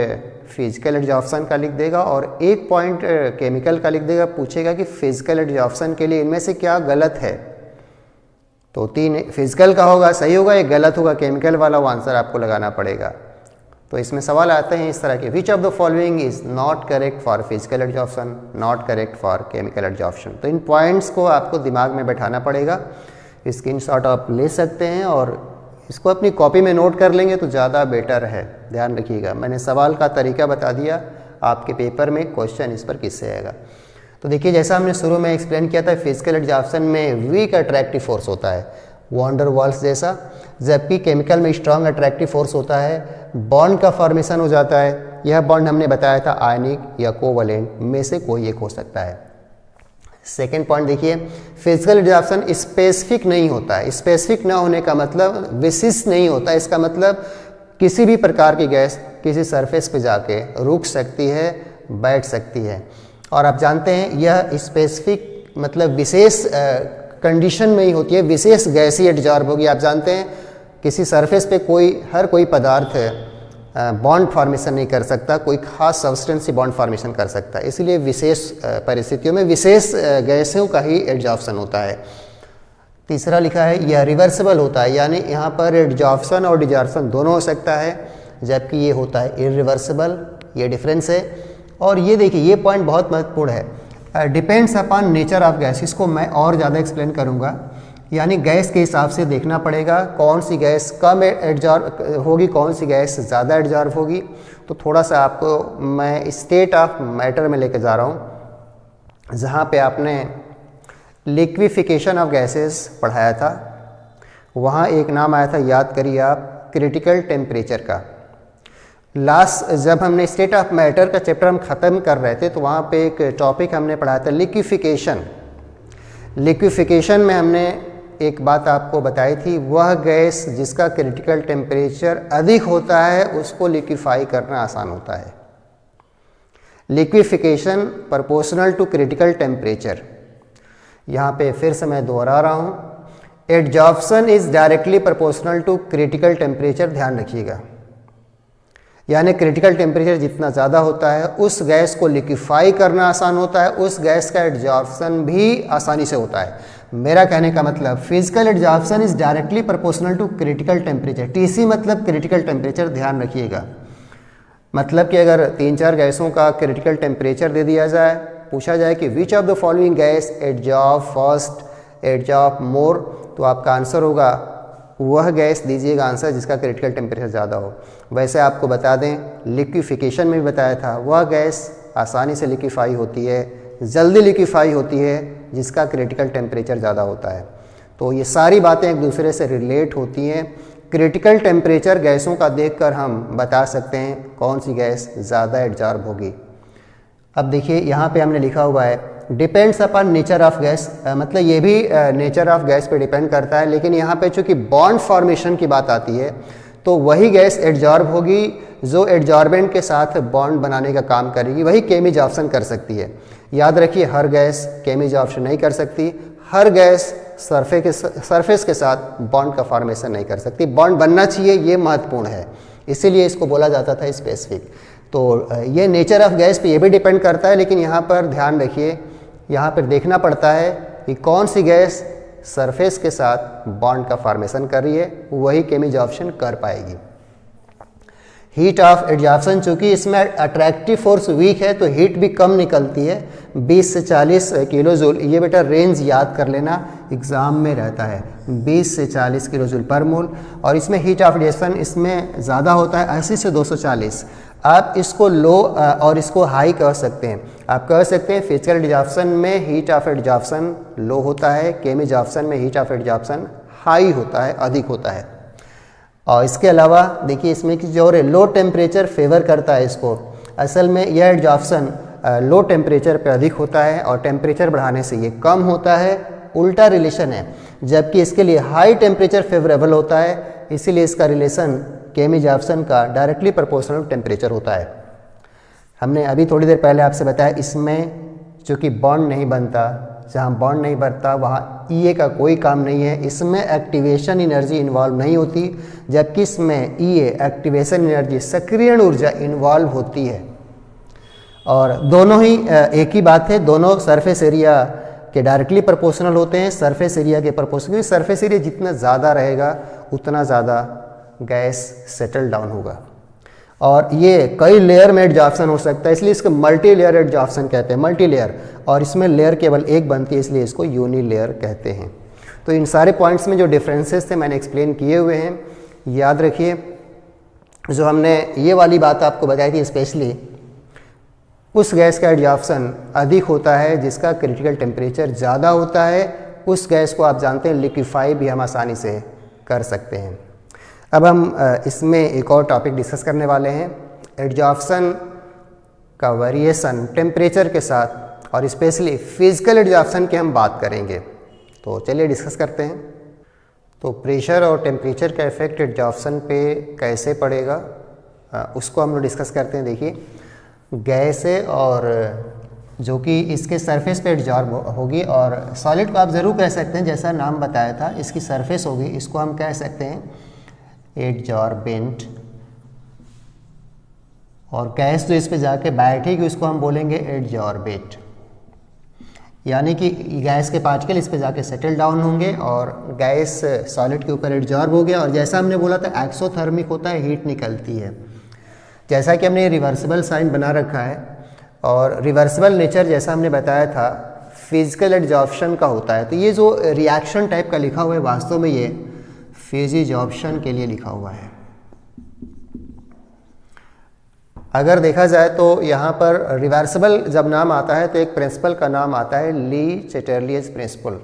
फिजिकल एडजॉर्प्शन का लिख देगा और 1 पॉइंट केमिकल का लिख देगा। पूछेगा कि फिजिकल एडजॉर्प्शन के लिए इनमें से क्या गलत है, तो 3 फिजिकल का होगा सही होगा, एक गलत होगा केमिकल वाला, वो आंसर आपको लगाना पड़ेगा। तो इसमें सवाल आते हैं इस तरह के, विच of the following is not correct for physical adsorption, not correct for chemical adsorption. तो इन पॉइंट्स को आपको दिमाग में बैठाना पड़ेगा। स्क्रीनशॉट आप ले सकते हैं और इसको अपनी कॉपी में नोट कर लेंगे तो ज़्यादा बेटर है। ध्यान रखिएगा, मैंने सवाल का तरीका बता दिया, आपके पेपर में क्वेश्चन इस पर किससे आएगा। तो देखिए, जैसा हमने शुरू में एक्सप्लेन किया था, फिजिकल एडजॉर्प्शन में वीक अट्रैक्टिव फोर्स होता है, वॉन्डर वॉल्स जैसा, जबकि केमिकल में स्ट्रॉन्ग अट्रैक्टिव फोर्स होता है, बॉन्ड का फॉर्मेशन हो जाता है। यह बॉन्ड हमने बताया था आयनिक या कोवलेंट में से कोई एक हो सकता है। सेकेंड पॉइंट देखिए, फिजिकल एडजॉर्प्शन स्पेसिफिक नहीं होता है। स्पेसिफिक ना होने का मतलब विशिष्ट नहीं होता, इसका मतलब किसी भी प्रकार की गैस किसी सरफेस पे जाके रुक सकती है, बैठ सकती है। और आप जानते हैं यह स्पेसिफिक मतलब विशेष कंडीशन में ही होती है, विशेष गैस ही एडजॉर्ब होगी। आप जानते हैं किसी सरफेस पे हर कोई पदार्थ बॉन्ड फॉर्मेशन नहीं कर सकता, कोई खास सब्सटेंस ही बॉन्ड फॉर्मेशन कर सकता है, इसलिए विशेष परिस्थितियों में विशेष गैसों का ही एडजॉर्प्शन होता है। तीसरा लिखा है यह रिवर्सिबल होता है, यानी यहाँ पर एडजॉर्प्शन और डिजॉर्प्शन दोनों हो सकता है, जबकि ये होता है इरिवर्सिबल। ये डिफरेंस है। और ये देखिए, ये पॉइंट बहुत महत्वपूर्ण है, depends upon nature of gas. इसको मैं और ज़्यादा एक्सप्लेन करूँगा, यानी गैस के हिसाब से देखना पड़ेगा कौन सी गैस कम एडजॉर्ब होगी, कौन सी गैस ज़्यादा एडजॉर्ब होगी। तो थोड़ा सा आपको मैं स्टेट ऑफ मैटर में लेकर जा रहा हूँ, जहाँ पे आपने लिक्विफिकेशन ऑफ गैसेस पढ़ाया था, वहाँ एक नाम आया था, याद करिए आप, क्रिटिकल टेम्परेचर का। लास्ट जब हमने स्टेट ऑफ मैटर का चैप्टर हम ख़त्म कर रहे थे तो वहाँ पे एक टॉपिक हमने पढ़ाया था लिक्विफिकेशन। लिक्विफिकेशन में हमने एक बात आपको बताई थी, वह गैस जिसका क्रिटिकल टेम्परेचर अधिक होता है उसको लिक्विफाई करना आसान होता है। Liquefaction proportional to critical temperature. यहाँ पे फिर से मैं दोहरा रहा हूँ, adsorption is directly proportional to critical temperature. ध्यान रखिएगा, यानी क्रिटिकल टेम्परेचर जितना ज़्यादा होता है उस गैस को लिक्विफाई करना आसान होता है, उस गैस का एडजॉर्प्शन भी आसानी से होता है। मेरा कहने का मतलब physical adsorption is directly proportional to critical temperature. TC मतलब क्रिटिकल टेम्परेचर, ध्यान रखिएगा। मतलब कि अगर 3-4 गैसों का क्रिटिकल टेम्परेचर दे दिया जाए, पूछा जाए कि which of the following gas adsorb first, adsorb more, तो आपका आंसर होगा वह गैस दीजिएगा आंसर जिसका क्रिटिकल टेम्परेचर ज़्यादा हो। वैसे आपको बता दें, लिक्विफिकेशन में भी बताया था, वह गैस आसानी से लिक्विफाई होती है, जल्दी लिक्विफाई होती है जिसका क्रिटिकल टेम्परेचर ज़्यादा होता है। तो ये सारी बातें एक दूसरे से रिलेट होती हैं। क्रिटिकल टेम्परेचर गैसों का देखकर हम बता सकते हैं कौन सी गैस ज़्यादा एडजॉर्ब होगी। अब देखिए, यहाँ पे हमने लिखा हुआ है depends upon nature of gas, मतलब ये भी नेचर ऑफ गैस पे डिपेंड करता है, लेकिन यहाँ पे चूँकि बॉन्ड फॉर्मेशन की बात आती है तो वही गैस एडजॉर्ब होगी जो एडजॉर्बेंट के साथ बॉन्ड बनाने का काम करेगी, वही केमिजॉर्प्शन कर सकती है। याद रखिए, हर गैस केमिजॉर्प्शन नहीं कर सकती, हर गैस सरफेस के साथ बॉन्ड का फॉर्मेशन नहीं कर सकती। बॉन्ड बनना चाहिए, ये महत्वपूर्ण है, इसीलिए इसको बोला जाता था स्पेसिफिक। तो ये नेचर ऑफ गैस पे ये भी डिपेंड करता है, लेकिन यहाँ पर ध्यान रखिए, यहाँ पर देखना पड़ता है कि कौन सी गैस सरफेस के साथ बॉन्ड का फॉर्मेशन कर रही है, वही केमिजॉर्प्शन कर पाएगी। हीट ऑफ एडजॉर्प्शन, चूँकि इसमें अट्रैक्टिव फोर्स वीक है तो हीट भी कम निकलती है, 20 से 40 किलो जूल। ये बेटा रेंज याद कर लेना, एग्ज़ाम में रहता है 20 से 40 किलो जूल पर मोल। और इसमें हीट ऑफ एडजॉर्प्शन इसमें ज़्यादा होता है, 80 से 240। आप इसको लो और इसको हाई कह सकते हैं। आप कह सकते हैं फिजिकल एडजॉर्प्शन में हीट ऑफ एडजॉर्प्शन लो होता है, केमी एडजॉर्प्शन में हीट ऑफ एडजॉर्प्शन हाई होता है, अधिक होता है। और इसके अलावा देखिए इसमें कि जो लो टेम्परेचर फेवर करता है इसको, असल में यह एडजॉर्प्शन लो टेम्परेचर पे अधिक होता है और टेम्परेचर बढ़ाने से ये कम होता है, उल्टा रिलेशन है। जबकि इसके लिए हाई टेम्परेचर फेवरेबल होता है, इसीलिए इसका रिलेशन केमी एडजॉर्प्शन का डायरेक्टली प्रोपोर्शनल टेम्परेचर होता है। हमने अभी थोड़ी देर पहले आपसे बताया इसमें चूँकि बॉन्ड नहीं बनता, जहाँ बॉन्ड नहीं बनता वहाँ ईए का कोई काम नहीं है, इसमें एक्टिवेशन एनर्जी इन्वॉल्व नहीं होती, जबकि इसमें ईए एक्टिवेशन एनर्जी सक्रियण ऊर्जा इन्वॉल्व होती है। और दोनों ही एक ही बात है, दोनों सरफेस एरिया के डायरेक्टली प्रोपोर्शनल होते हैं, सरफेस एरिया के प्रोपोर्शनल, क्योंकि सरफेस एरिया जितना ज़्यादा रहेगा उतना ज़्यादा गैस सेटल डाउन होगा। और ये कई लेयर में एडजॉर्प्शन हो सकता है, इसलिए इसको मल्टी लेयर एडजॉर्प्शन कहते हैं, मल्टी लेयर। और इसमें लेयर केवल एक बनती है, इसलिए इसको यूनी लेयर कहते हैं। तो इन सारे पॉइंट्स में जो डिफरेंसेस थे मैंने एक्सप्लेन किए हुए हैं, याद रखिए। जो हमने ये वाली बात आपको बताई थी, स्पेशली उस गैस का एडजॉर्प्शन अधिक होता है जिसका क्रिटिकल टेम्परेचर ज़्यादा होता है, उस गैस को आप जानते हैं लिक्विफाई भी हम आसानी से कर सकते हैं। अब हम इसमें एक और टॉपिक डिस्कस करने वाले हैं, एडजॉर्प्शन का वेरिएशन टेम्परेचर के साथ, और स्पेशली फिजिकल एडजॉर्प्शन की हम बात करेंगे। तो चलिए डिस्कस करते हैं। तो प्रेशर और टेम्परेचर का इफेक्ट एडजॉर्प्शन पे कैसे पड़ेगा उसको हम लोग डिस्कस करते हैं। देखिए गैस है और जो कि इसके सरफेस पे एडजॉर्ब होगी, और सॉलिड को आप ज़रूर कह सकते हैं, जैसा नाम बताया था इसकी सरफेस होगी, इसको हम कह सकते हैं एडजॉर्बेंट। और गैस जो इस पे जाके बैठेगी उसको हम बोलेंगे एडजॉर्बेट, यानी कि गैस के पार्टिकल इस पे जाके सेटल डाउन होंगे और गैस सॉलिड के ऊपर एडजॉर्ब हो गया। और जैसा हमने बोला था एक्सोथर्मिक होता है, हीट निकलती है। जैसा कि हमने रिवर्सिबल साइन बना रखा है, और रिवर्सिबल नेचर जैसा हमने बताया था फिजिकल एडजॉर्प्शन का होता है। तो ये जो रिएक्शन टाइप का लिखा हुआ है वास्तव में ये फेज एडजॉर्प्शन के लिए लिखा हुआ है। अगर देखा जाए तो यहाँ पर रिवर्सिबल जब नाम आता है तो एक प्रिंसिपल का नाम आता है ली चैटर्लियज प्रिंसिपल।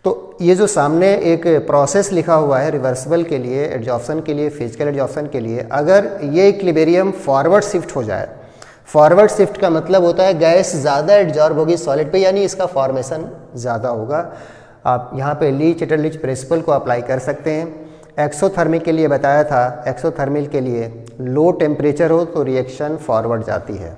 तो ये जो सामने एक प्रोसेस लिखा हुआ है रिवर्सिबल के लिए, एडजॉर्प्शन के लिए, फिजिकल एडजॉर्प्शन के लिए, अगर ये इक्विलिब्रियम फॉरवर्ड शिफ्ट हो जाए, फॉरवर्ड शिफ्ट का मतलब होता है गैस ज़्यादा एडजॉर्ब होगी सॉलिड पे, यानी इसका फॉर्मेशन ज़्यादा होगा। आप यहाँ पे ली चैटर्लिज प्रिंसिपल को अप्लाई कर सकते हैं। एक्सोथर्मिक के लिए बताया था, एक्सोथर्मिक के लिए लो टेम्परेचर हो तो रिएक्शन फॉरवर्ड जाती है।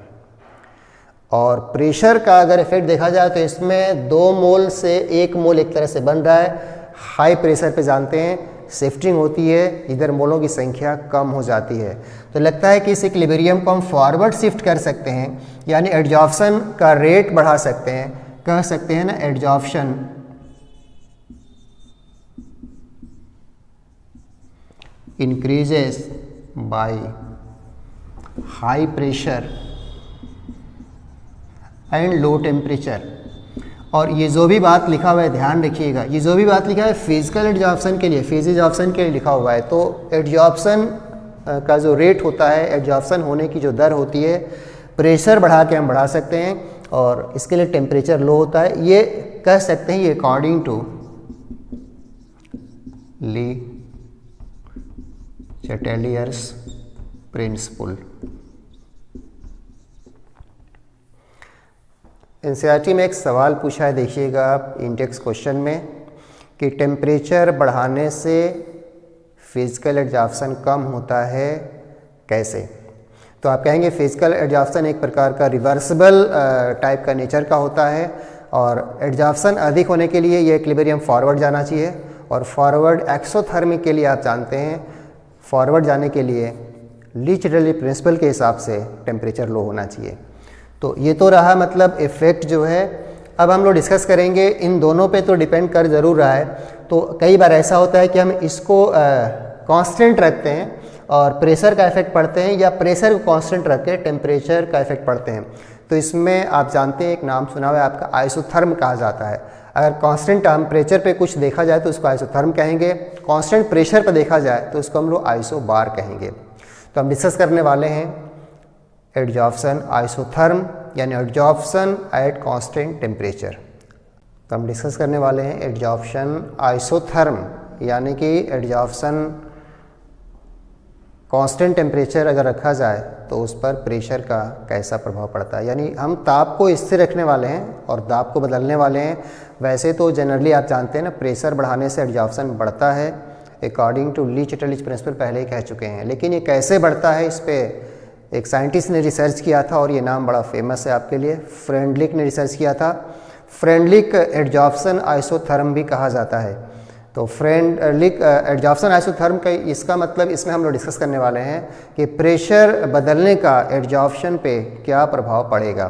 और प्रेशर का अगर इफेक्ट देखा जाए तो इसमें 2 मोल से 1 मोल एक तरह से बन रहा है। हाई प्रेशर पे जानते हैं शिफ्टिंग होती है, इधर मोलों की संख्या कम हो जाती है। तो लगता है कि इस इक्विलिब्रियम को हम फॉरवर्ड शिफ्ट कर सकते हैं, यानी एडजॉर्प्शन का रेट बढ़ा सकते हैं। कह सकते हैं ना adsorption increases by high pressure and low temperature। और ये जो भी बात लिखा हुआ है ध्यान रखिएगा, ये जो भी बात लिखा है फिजिकल एडजॉर्प्शन के लिए, फेज एडजॉर्प्शन के लिए लिखा हुआ है। तो एडजॉर्प्शन का जो रेट होता है, एडजॉर्प्शन होने की जो दर होती है, प्रेशर बढ़ा के हम बढ़ा सकते हैं, और इसके लिए टेम्परेचर लो होता है। ये कह सकते हैं ये according to Le Chatelier's principle. NCERT में एक सवाल पूछा है, देखिएगा आप इंडेक्स क्वेश्चन में, कि टेम्परेचर बढ़ाने से फिजिकल एडजॉर्प्शन कम होता है कैसे। तो आप कहेंगे फिजिकल एडजॉर्प्शन एक प्रकार का रिवर्सिबल टाइप का नेचर का होता है, और एडजॉर्प्शन अधिक होने के लिए ये इक्विलिब्रियम फॉरवर्ड जाना चाहिए, और फॉरवर्ड एक्सोथर्मिक के लिए आप जानते हैं फॉरवर्ड जाने के लिए ली चैटर्लिज प्रिंसिपल के हिसाब से टेम्परेचर लो होना चाहिए। तो ये तो रहा मतलब इफ़ेक्ट जो है। अब हम लोग डिस्कस करेंगे इन दोनों पे, तो डिपेंड कर ज़रूर रहा है। तो कई बार ऐसा होता है कि हम इसको कांस्टेंट रखते हैं और प्रेशर का इफेक्ट पढ़ते हैं, या प्रेशर को कांस्टेंट रख के टेम्परेचर का इफेक्ट पढ़ते हैं। तो इसमें आप जानते हैं एक नाम सुना हुआ है आपका, आइसोथर्म कहा जाता है। अगर कांस्टेंट टेम्परेचर पे कुछ देखा जाए तो उसको आइसोथर्म कहेंगे, कांस्टेंट प्रेशर पे देखा जाए तो उसको हम लोग आइसोबार कहेंगे। तो हम डिस्कस करने वाले हैं एडजॉर्प्शन आइसोथर्म यानी एडजॉर्प्शन एट कांस्टेंट टेम्परेचर। तो हम डिस्कस करने वाले हैं एडजॉर्प्शन आइसोथर्म यानी कि एडजॉर्प्शन कांस्टेंट टेम्परेचर अगर रखा जाए तो उस पर प्रेशर का कैसा प्रभाव पड़ता है। यानी हम ताप को स्थिर रखने वाले हैं और दाब को बदलने वाले हैं। वैसे तो जनरली आप जानते हैं ना, प्रेशर बढ़ाने से एडजॉर्प्शन बढ़ता है अकॉर्डिंग टू ली चिटरलिच प्रिंसिपल, पहले ही कह चुके हैं। लेकिन ये कैसे बढ़ता है, इस पर एक साइंटिस्ट ने रिसर्च किया था और ये नाम बड़ा फेमस है आपके लिए। फ्रेंडलिक ने रिसर्च किया था। फ्रेंडलिक एडजॉर्प्शन आइसोथर्म भी कहा जाता है। तो फ्रेंडलिक एडजॉर्प्शन आइसोथर्म का इसका मतलब, इसमें हम लोग डिस्कस करने वाले हैं कि प्रेशर बदलने का एडजॉर्प्शन पे क्या प्रभाव पड़ेगा।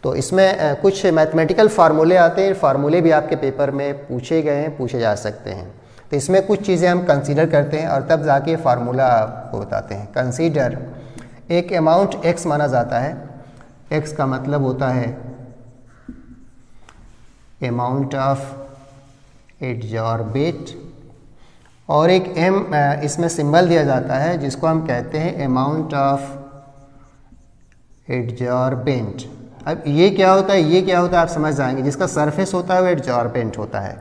तो इसमें कुछ मैथमेटिकल फार्मूले आते हैं, फार्मूले भी आपके पेपर में पूछे गए हैं, पूछे जा सकते हैं। तो इसमें कुछ चीज़ें हम कंसीडर करते हैं और तब जाके फार्मूला आपको बताते हैं। कंसीडर एक अमाउंट x माना जाता है। x का मतलब होता है अमाउंट ऑफ एडजॉर्बेट और एक m इसमें सिंबल दिया जाता है जिसको हम कहते हैं अमाउंट ऑफ एडजॉर्बेंट। अब ये क्या होता है, ये क्या होता है आप समझ जाएंगे। जिसका सरफेस होता है वो एडजॉर्बेंट होता है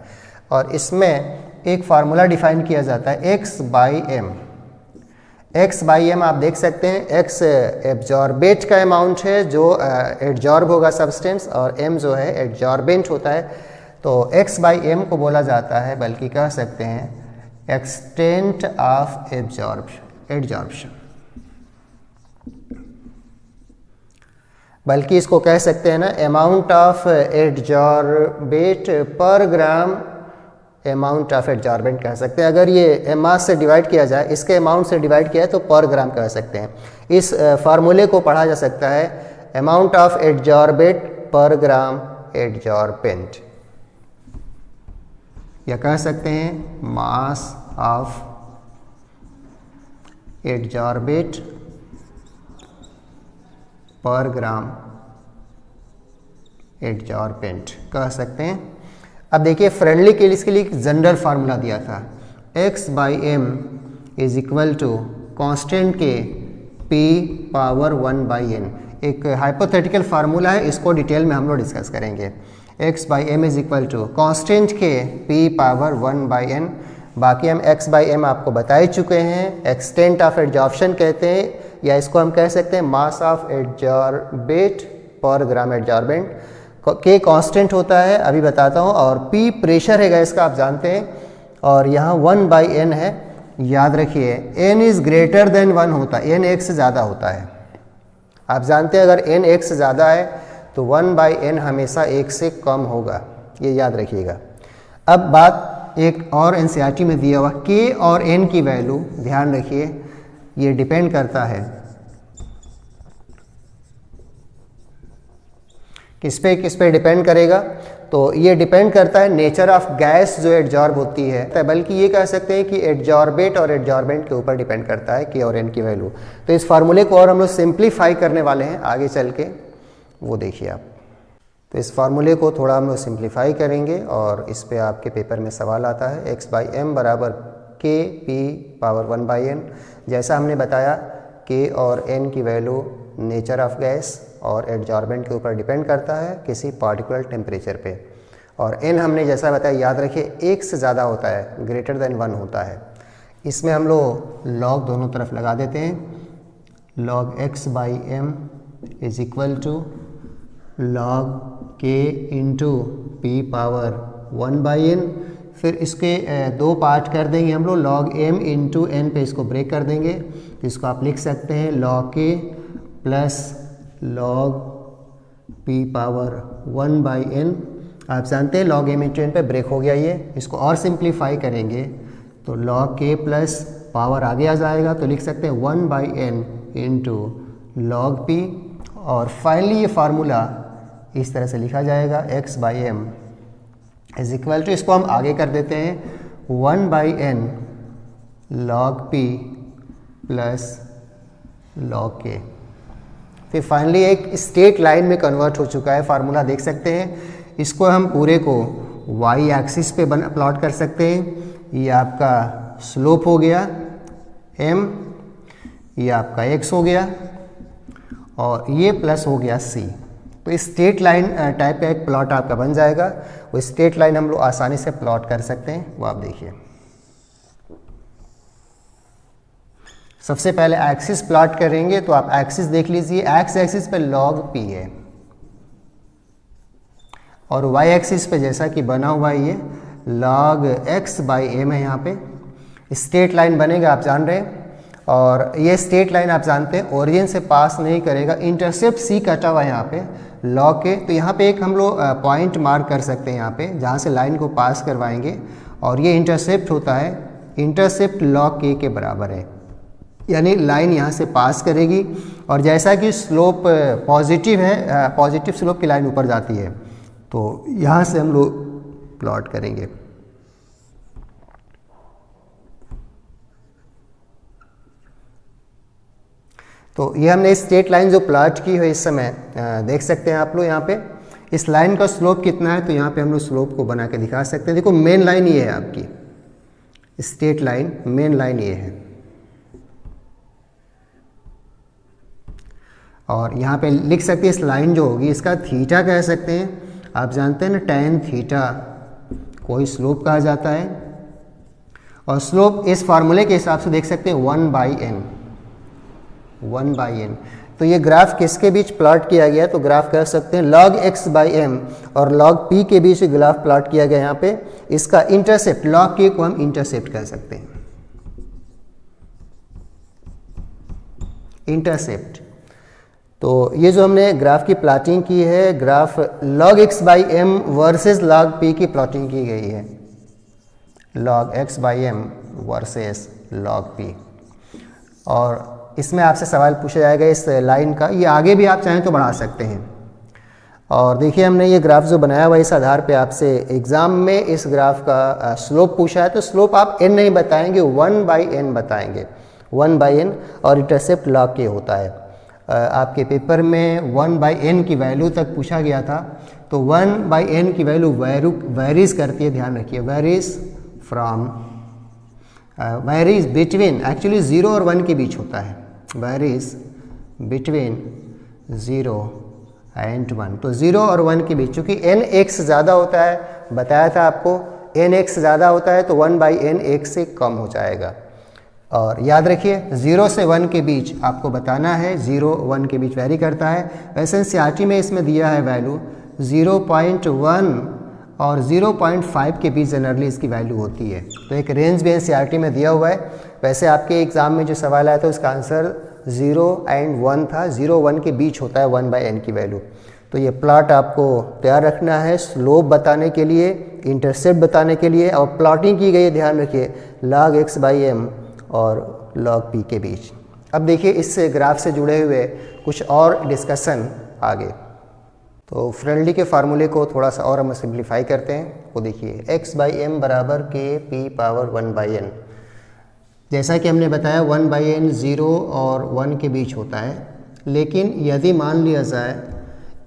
और इसमें एक फार्मूला डिफाइन किया जाता है x by m। x by m आप देख सकते हैं, x एब्जॉर्बेट का अमाउंट है जो एडजॉर्ब होगा सब्सटेंस, और m जो है एडजॉर्बेंट होता है। तो x बाई m को बोला जाता है, बल्कि कह सकते हैं एक्सटेंट ऑफ एडजॉर्प्शन, बल्कि इसको कह सकते हैं ना अमाउंट ऑफ एडजॉर्बेट पर ग्राम अमाउंट ऑफ एडजॉर्बेंट कह सकते हैं। अगर ये मास से डिवाइड किया जाए, इसके अमाउंट से डिवाइड किया है तो पर ग्राम कह सकते हैं। इस फार्मूले को पढ़ा जा सकता है अमाउंट ऑफ एडजॉर्बेट पर ग्राम एडजॉर्बेंट, या कह सकते हैं मास ऑफ एडजॉर्बेट पर ग्राम एडजॉर्बेंट कह सकते हैं। अब देखिए फ्रेंडली के लिए इसके लिए जनरल फार्मूला दिया था, x by m is equal to constant K p power 1 by n। एक हाइपोथेटिकल फार्मूला है, इसको डिटेल में हम लोग डिस्कस करेंगे। x by m is equal to constant K p power 1 by n। बाकी हम x बाई m आपको बता ही चुके हैं। एक्सटेंट ऑफ एडजॉर्प्शन कहते हैं, या इसको हम कह सकते हैं मास ऑफ एडजॉर्बेट पर ग्राम एडजॉर्बेंट। के कांस्टेंट होता है, अभी बताता हूँ, और p प्रेशर है गैस का आप जानते हैं, और यहाँ 1 बाई n है। याद रखिए n इज़ ग्रेटर देन 1 होता है, n 1 से ज़्यादा होता है। आप जानते हैं अगर n 1 से ज़्यादा है तो 1 बाई n हमेशा 1 से कम होगा, ये याद रखिएगा। अब बात एक और एनसीईआरटी में दिया हुआ k और n की वैल्यू, ध्यान रखिए ये डिपेंड करता है किस पे डिपेंड करेगा। तो ये डिपेंड करता है नेचर ऑफ गैस जो एडजॉर्ब होती है, बल्कि ये कह सकते हैं कि एडजॉर्बेट और एडजॉर्बेंट के ऊपर डिपेंड करता है k और n की वैल्यू। तो इस फार्मूले को और हम लोग सिंप्लीफाई करने वाले हैं आगे चल के, वो देखिए आप। तो इस फार्मूले को थोड़ा हम लोग सिंप्लीफाई करेंगे और इस पे आपके पेपर में सवाल आता है x बाई m बराबर k p power 1 by n। जैसा हमने बताया k और n की वैल्यू नेचर ऑफ गैस और एडजॉर्बेंट के ऊपर डिपेंड करता है किसी पार्टिकुलर टेम्परेचर पे, और n हमने जैसा बताया याद रखिए 1 से ज़्यादा होता है, ग्रेटर देन 1 होता है। इसमें हम लोग लॉग दोनों तरफ लगा देते हैं। Log x by m is equal to log k into P power 1 by n। फिर इसके दो पार्ट कर देंगे हम लोग, लॉग m इंटू n पे इसको ब्रेक कर देंगे। तो इसको आप लिख सकते हैं log k plus log p power 1 by n। आप जानते हैं लॉग m इंटू n पे ब्रेक हो गया ये। इसको और सिंप्लीफाई करेंगे तो log k प्लस पावर आगे आ जाएगा, तो लिख सकते हैं 1 by n into log p। और फाइनली ये फार्मूला इस तरह से लिखा जाएगा x by m is equal to, इसको हम आगे कर देते हैं 1 by n log p plus log k। फिर फाइनली एक स्ट्रेट लाइन में कन्वर्ट हो चुका है फार्मूला, देख सकते हैं। इसको हम पूरे को y एक्सिस पे प्लॉट कर सकते हैं। ये आपका स्लोप हो गया m, ये आपका x हो गया, और ये प्लस हो गया सी। तो स्ट्रेट लाइन टाइप का एक प्लॉट आपका बन जाएगा। वो स्ट्रेट लाइन हम लोग आसानी से प्लॉट कर सकते हैं, वो आप देखिए। सबसे पहले एक्सिस प्लॉट करेंगे तो आप एक्सिस देख लीजिए, एक्स एक्सिस पे लॉग पी है और वाई एक्सिस पे जैसा कि बना हुआ है ये log x बाई एम है। यहाँ पे स्ट्रेट लाइन बनेगा, आप जान रहे हैं। और ये स्ट्रेट लाइन आप जानते हैं ओरिजिन से पास नहीं करेगा, इंटरसेप्ट सी कटा हुआ है यहाँ पे log के। तो यहाँ पे एक हम लोग पॉइंट मार्क कर सकते हैं यहाँ पे, जहाँ से लाइन को पास करवाएंगे और ये इंटरसेप्ट होता है, इंटरसेप्ट log k के बराबर है। यानी लाइन यहाँ से पास करेगी और जैसा कि स्लोप पॉजिटिव है, पॉजिटिव स्लोप की लाइन ऊपर जाती है, तो यहाँ से हम लोग प्लॉट करेंगे। तो ये हमने स्ट्रेट लाइन जो प्लॉट की है इस समय देख सकते हैं आप लोग यहाँ पे। इस लाइन का स्लोप कितना है, तो यहाँ पे हम लोग स्लोप को बना के दिखा सकते हैं। देखो मेन लाइन ये है आपकी, स्ट्रेट लाइन मेन लाइन ये है और यहाँ पे लिख सकते हैं इस लाइन जो होगी इसका थीटा कह सकते हैं। आप जानते हैं ना टैन थीटा कोई स्लोप कहा जाता है और स्लोप इस फार्मूले के हिसाब से देख सकते हैं 1/n। तो ये ग्राफ किसके बीच प्लॉट किया गया, तो ग्राफ कह सकते हैं log x बाई एम और log p के बीच ग्राफ प्लॉट किया गया। यहाँ पे इसका इंटरसेप्ट log k को हम इंटरसेप्ट कह सकते हैं, इंटरसेप्ट। तो ये जो हमने ग्राफ की प्लॉटिंग की है, graph log x by M versus log p की प्लॉटिंग की गई है, log x by M versus log p। और इसमें आपसे सवाल पूछा जाएगा इस लाइन का, ये आगे भी आप चाहें तो बढ़ा सकते हैं। और देखिए हमने ये ग्राफ जो बनाया हुआ इस आधार पे आपसे एग्ज़ाम में इस ग्राफ का स्लोप पूछा है, तो स्लोप आप n नहीं बताएंगे, 1/n बताएंगे, 1/n और इंटरसेप्ट log k होता है। आपके पेपर में 1/n की वैल्यू तक पूछा गया था, तो 1/n की वैल्यू वेरीज करती है, ध्यान रखिए, varies from, varies between, actually 0 और 1 के बीच होता है, वेरीज बिटवीन 0 एंड 1। तो 0 और 1 के बीच, चूँकि nx ज़्यादा होता है, बताया था आपको nx ज़्यादा होता है तो 1/n 1 से कम हो जाएगा। और याद रखिए 0 से 1 के बीच आपको बताना है, 0-1 के बीच वैरी करता है। वैसे एनसीईआरटी में इसमें दिया है वैल्यू 0.1 और 0.5 के बीच जनरली इसकी वैल्यू होती है। तो एक रेंज भी एनसीईआरटी में दिया हुआ है। वैसे आपके एग्ज़ाम में जो सवाल आया था उसका आंसर 0 एंड 1 था, 0-1 के बीच होता है 1/n की वैल्यू। तो ये प्लॉट आपको तैयार रखना है स्लोप बताने के लिए, इंटरसेप्ट बताने के लिए, और प्लॉटिंग की गई है, ध्यान रखिए, log x बाई एम और log p के बीच। अब देखिए इस ग्राफ से जुड़े हुए कुछ और डिस्कशन आगे। तो फ्रेंडली के फार्मूले को थोड़ा सा और हम सिंप्लीफाई करते हैं। वो देखिए x बाई एम बराबर k p पावर 1/n। जैसा कि हमने बताया 1/n 0 और 1 के बीच होता है, लेकिन यदि मान लिया जाए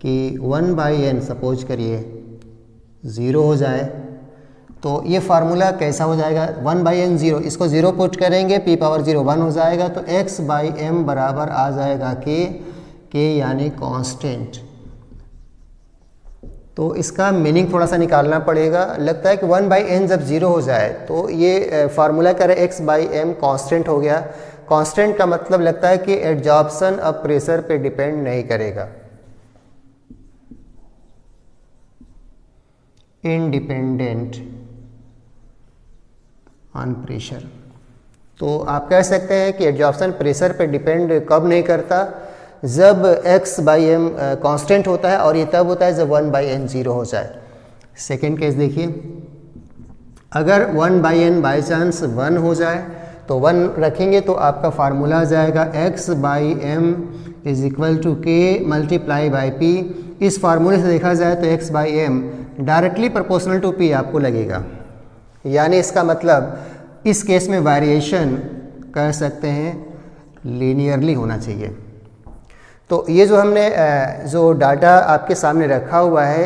कि 1/n सपोज करिए 0 हो जाए, तो ये फार्मूला कैसा हो जाएगा, 1/n 0, इसको 0 पुट करेंगे, p पावर 0 1 हो जाएगा, तो x बाई एम बराबर आ जाएगा k यानी कांस्टेंट। तो इसका मीनिंग थोड़ा सा निकालना पड़ेगा। लगता है कि 1/n जब 0 हो जाए तो ये फार्मूला का x बाई एम कांस्टेंट हो गया। कांस्टेंट का मतलब लगता है कि एडजॉर्प्शन अब प्रेशर पे डिपेंड नहीं करेगा, इंडिपेंडेंट ऑन प्रेशर। तो आप कह सकते हैं कि एडजॉर्प्शन प्रेशर पे डिपेंड कब नहीं करता, जब x बाई एम कॉन्स्टेंट होता है, और ये तब होता है जब 1/n 0 हो जाए। सेकेंड केस देखिए, अगर 1/n बाई चांस 1 हो जाए तो 1 रखेंगे तो आपका फार्मूला आ जाएगा x by M is equal to k multiply by p। इस फार्मूले से देखा जाए तो x by M directly proportional to p आपको लगेगा, यानी इसका मतलब इस केस में वेरिएशन कह सकते हैं लीनियरली होना चाहिए। तो ये जो हमने जो डाटा आपके सामने रखा हुआ है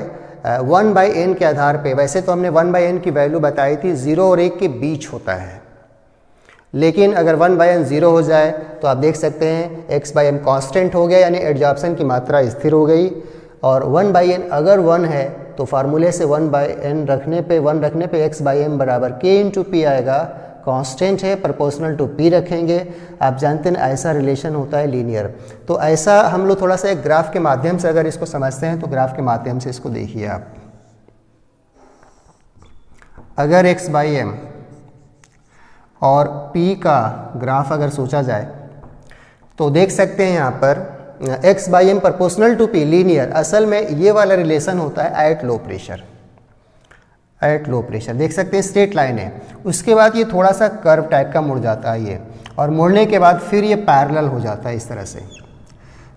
1/n के आधार पे, वैसे तो हमने 1/n की वैल्यू बताई थी 0 और 1 के बीच होता है, लेकिन अगर 1/n 0 हो जाए तो आप देख सकते हैं x/m कांस्टेंट हो गया, यानी एडजॉर्प्शन की मात्रा स्थिर हो गई। और 1/n अगर 1 है तो फार्मूले से 1/n रखने पे x/m बराबर k इंटू पी आएगा। कांस्टेंट है, प्रोपोर्शनल टू p रखेंगे। आप जानते हैं ऐसा रिलेशन होता है लीनियर। तो ऐसा हम लोग थोड़ा सा एक ग्राफ के माध्यम से अगर इसको समझते हैं तो ग्राफ के माध्यम से इसको देखिए आप। अगर x/m और p का ग्राफ अगर सोचा जाए तो देख सकते हैं यहाँ पर x/m proportional to p linear, असल में ये वाला रिलेशन होता है at low pressure. At low pressure देख सकते हैं स्ट्रेट लाइन है, उसके बाद ये थोड़ा सा कर्व टाइप का मुड़ जाता है ये, और मुड़ने के बाद फिर ये पैरेलल हो जाता है इस तरह से।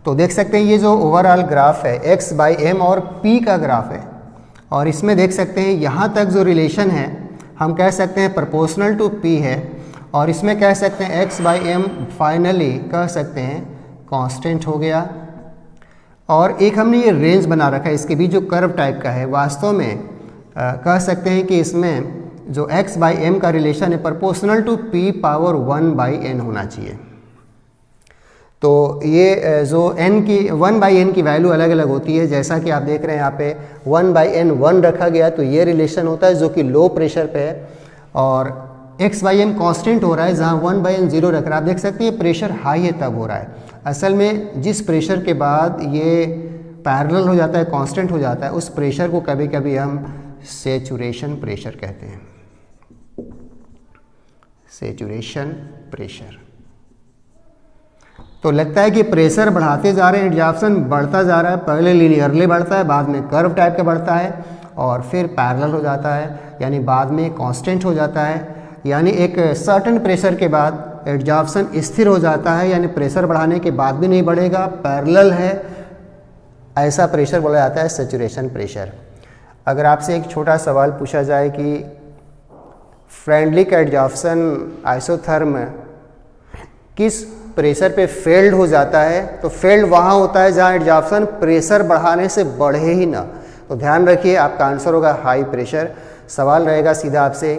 तो देख सकते हैं ये जो ओवरऑल ग्राफ है x/m और p का ग्राफ है, और इसमें देख सकते हैं यहाँ तक जो रिलेशन है हम कह सकते हैं प्रोपोर्शनल टू p है, और इसमें कह सकते हैं x/m फाइनली कह सकते हैं कांस्टेंट हो गया। और एक हमने ये रेंज बना रखा है इसके बीच जो कर्व टाइप का है, वास्तव में कह सकते हैं कि इसमें जो x/m का रिलेशन है proportional to p power 1/n होना चाहिए। तो ये जो n की 1/n की वैल्यू अलग अलग होती है, जैसा कि आप देख रहे हैं यहाँ पे 1/n 1 रखा गया, तो ये रिलेशन होता है जो कि लो प्रेशर पे है, और x/m कांस्टेंट हो रहा है जहाँ 1/n 0 रख रहा है। आप देख सकते हैं प्रेशर हाई है तब हो रहा है। असल में जिस प्रेशर के बाद ये पैरेलल हो जाता है, कांस्टेंट हो जाता है, उस प्रेशर को कभी कभी हम सैचुरेशन प्रेशर कहते हैं। Saturation pressure. तो लगता है कि प्रेशर बढ़ाते जा रहे हैं, एडजॉर्प्शन बढ़ता जा रहा है, पहले लीनियरली बढ़ता है, बाद में कर्व टाइप का बढ़ता है, और फिर पैरेलल हो जाता है, यानी बाद में कांस्टेंट हो जाता है। यानी एक सर्टेन प्रेशर के बाद एडजॉर्प्शन स्थिर हो जाता है, यानी प्रेशर बढ़ाने के बाद भी नहीं बढ़ेगा, पैरेलल है, ऐसा प्रेशर बोला जाता है सैचुरेशन प्रेशर। अगर आपसे एक छोटा सवाल पूछा जाए कि फ्रेंडलिक एडजॉर्प्शन आइसोथर्म किस प्रेशर पे फेल्ड हो जाता है, तो फेल्ड वहाँ होता है जहाँ एडजॉर्प्शन प्रेशर बढ़ाने से बढ़े ही ना। तो ध्यान रखिए आपका आंसर होगा हाई प्रेशर। सवाल रहेगा सीधा आपसे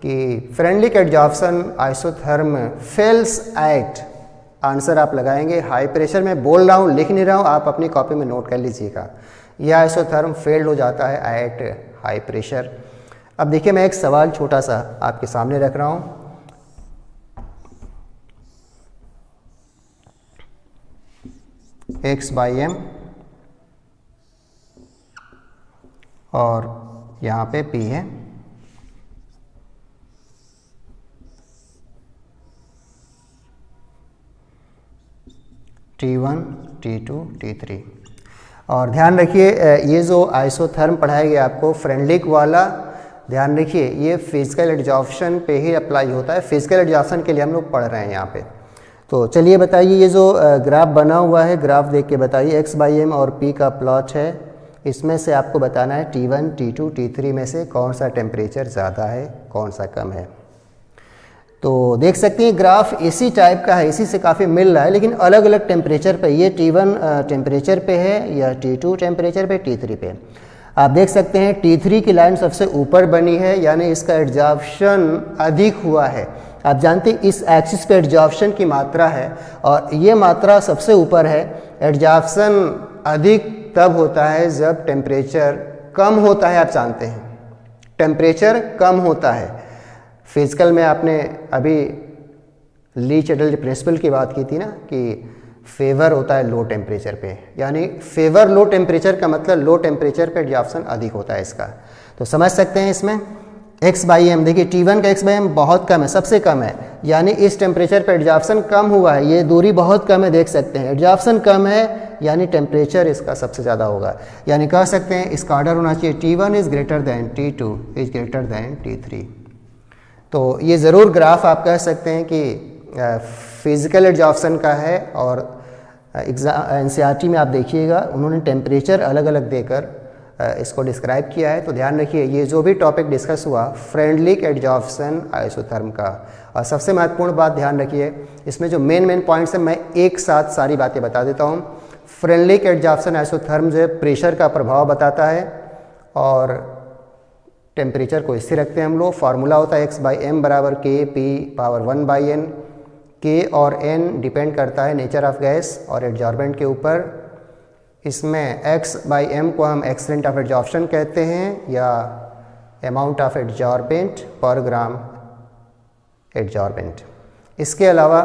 कि Freundlich adsorption isotherm fails at, answer आप लगाएंगे हाई प्रेशर। मैं बोल रहा हूँ, लिख नहीं रहा हूँ, आप अपनी कॉपी में नोट कर लीजिएगा। यह आइसोथर्म फेल्ड हो जाता है एट हाई प्रेशर। अब देखिए मैं एक सवाल छोटा सा आपके सामने रख रहा हूँ। x/m और यहाँ पे p है, T1, T2, T3। और ध्यान रखिए ये जो आइसोथर्म पढ़ाया गया आपको फ्रेंडलिक वाला, ध्यान रखिए ये फिजिकल एडजॉर्प्शन पे ही अप्लाई होता है। फिजिकल एडजॉर्प्शन के लिए हम लोग पढ़ रहे हैं यहाँ पे। तो चलिए बताइए ये जो ग्राफ बना हुआ है, ग्राफ देख के बताइए x/m और p का प्लॉट है। इसमें से आपको बताना है T1, T2, T3 में से कौन सा टेम्परेचर ज़्यादा है, कौन सा कम है। तो देख सकते हैं ग्राफ इसी टाइप का है, इसी से काफ़ी मिल रहा है, लेकिन अलग अलग टेम्परेचर पे। ये T1 टेम्परेचर पे है, या T2 टेम्परेचर पे, T3 पे। आप देख सकते हैं T3 की लाइन सबसे ऊपर बनी है, यानी इसका एडजॉर्प्शन अधिक हुआ है। आप जानते हैं इस एक्सिस पे एडजॉर्प्शन की मात्रा है, और ये मात्रा सबसे ऊपर है। एडजॉर्प्शन अधिक तब होता है जब टेम्परेचर कम होता है। आप जानते हैं टेम्परेचर कम होता है। फिजिकल में आपने अभी ली चैडल प्रिंसिपल की बात की थी ना, कि फेवर होता है लो टेम्परेचर पे, यानी फेवर लो टेम्परेचर का मतलब लो टेम्परेचर पे एडजॉर्प्शन अधिक होता है इसका। तो समझ सकते हैं इसमें x/m, देखिए T1 का x/m बहुत कम है, सबसे कम है, यानी इस टेम्परेचर पे एडजॉर्प्शन कम हुआ है। ये दूरी बहुत कम है, देख सकते हैं एडजॉर्प्शन कम है, यानी टेम्परेचर इसका सबसे ज़्यादा होगा। यानी कह सकते हैं इसका ऑर्डर होना चाहिए T1 is greater than T2 is greater than T3। तो ये ज़रूर ग्राफ आप कह सकते हैं कि फिजिकल एडजॉर्प्शन का है, और NCERT में आप देखिएगा उन्होंने टेम्परेचर अलग अलग देकर इसको डिस्क्राइब किया है। तो ध्यान रखिए ये जो भी टॉपिक डिस्कस हुआ फ्रेंडलिक एडजॉर्प्शन आइसोथर्म का। और सबसे महत्वपूर्ण बात ध्यान रखिए, इसमें जो मेन पॉइंट्स हैं मैं एक साथ सारी बातें बता देता हूँ। फ्रेंडलिक एडजॉर्प्शन आइसोथर्म जो है प्रेशर का प्रभाव बताता है, और टेम्परेचर को स्थिर रखते हैं हम लोग। फार्मूला होता है x/m बराबर K/P⁴ K और n डिपेंड करता है नेचर ऑफ गैस और एडजॉर्बेंट के ऊपर। इसमें x/m को हम एक्सलेंट ऑफ एडजॉर्प्शन कहते हैं या अमाउंट ऑफ एडजॉर्बेंट पर ग्राम एडजॉर्बेंट। इसके अलावा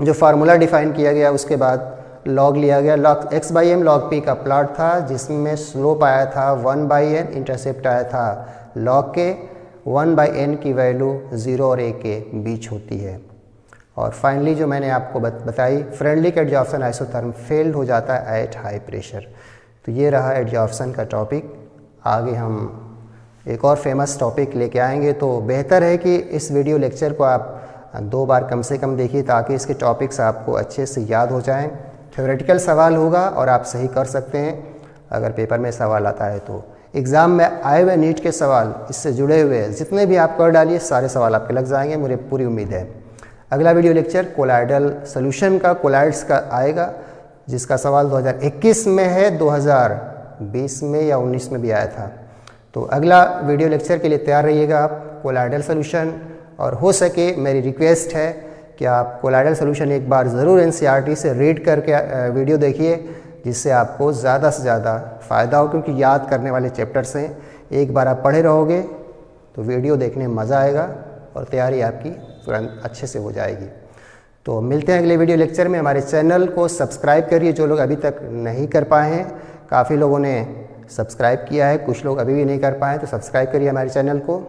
जो फार्मूला डिफाइन किया गया उसके बाद लॉग लिया गया। लॉग x/m log p का प्लॉट था जिसमें स्लोप आया था 1/n, इंटरसेप्ट आया था log के 1/n की वैल्यू 0 और 1 के बीच होती है। और फाइनली जो मैंने आपको बताई, फ्रेंडली एडजॉर्प्शन आइसोथर्म फेल्ड हो जाता है एट हाई प्रेशर। तो ये रहा एडजॉर्प्शन का टॉपिक। आगे हम एक और फेमस टॉपिक लेके आएंगे, तो बेहतर है कि इस वीडियो लेक्चर को आप 2 बार कम से कम देखिए ताकि इसके टॉपिक्स आपको अच्छे से याद हो जाएं। थ्योरेटिकल सवाल होगा और आप सही कर सकते हैं अगर पेपर में सवाल आता है तो। एग्ज़ाम में आए हुए नीट के सवाल इससे जुड़े हुए जितने भी आप कर डालिए सारे सवाल आपके लग जाएंगे, मुझे पूरी उम्मीद है। अगला वीडियो लेक्चर कोलाइडल सोल्यूशन का, कोलाइड्स का आएगा, जिसका सवाल 2021 में है, 2020 में या 19 में भी आया था। तो अगला वीडियो लेक्चर के लिए तैयार रहिएगा आप, कोलाइडल सोल्यूशन। और हो सके मेरी रिक्वेस्ट है कि आप कोलाइडल सोल्यूशन एक बार ज़रूर NCERT से रीड करके वीडियो देखिए, जिससे आपको ज़्यादा से ज़्यादा फ़ायदा हो, क्योंकि याद करने वाले चैप्टर्स हैं। एक बार आप पढ़े रहोगे तो वीडियो देखने में मज़ा आएगा और तैयारी आपकी तुरंत अच्छे से हो जाएगी। तो मिलते हैं अगले वीडियो लेक्चर में। हमारे चैनल को सब्सक्राइब करिए जो लोग अभी तक नहीं कर पाए हैं। काफ़ी लोगों ने सब्सक्राइब किया है, कुछ लोग अभी भी नहीं कर पाए, तो सब्सक्राइब करिए हमारे चैनल को।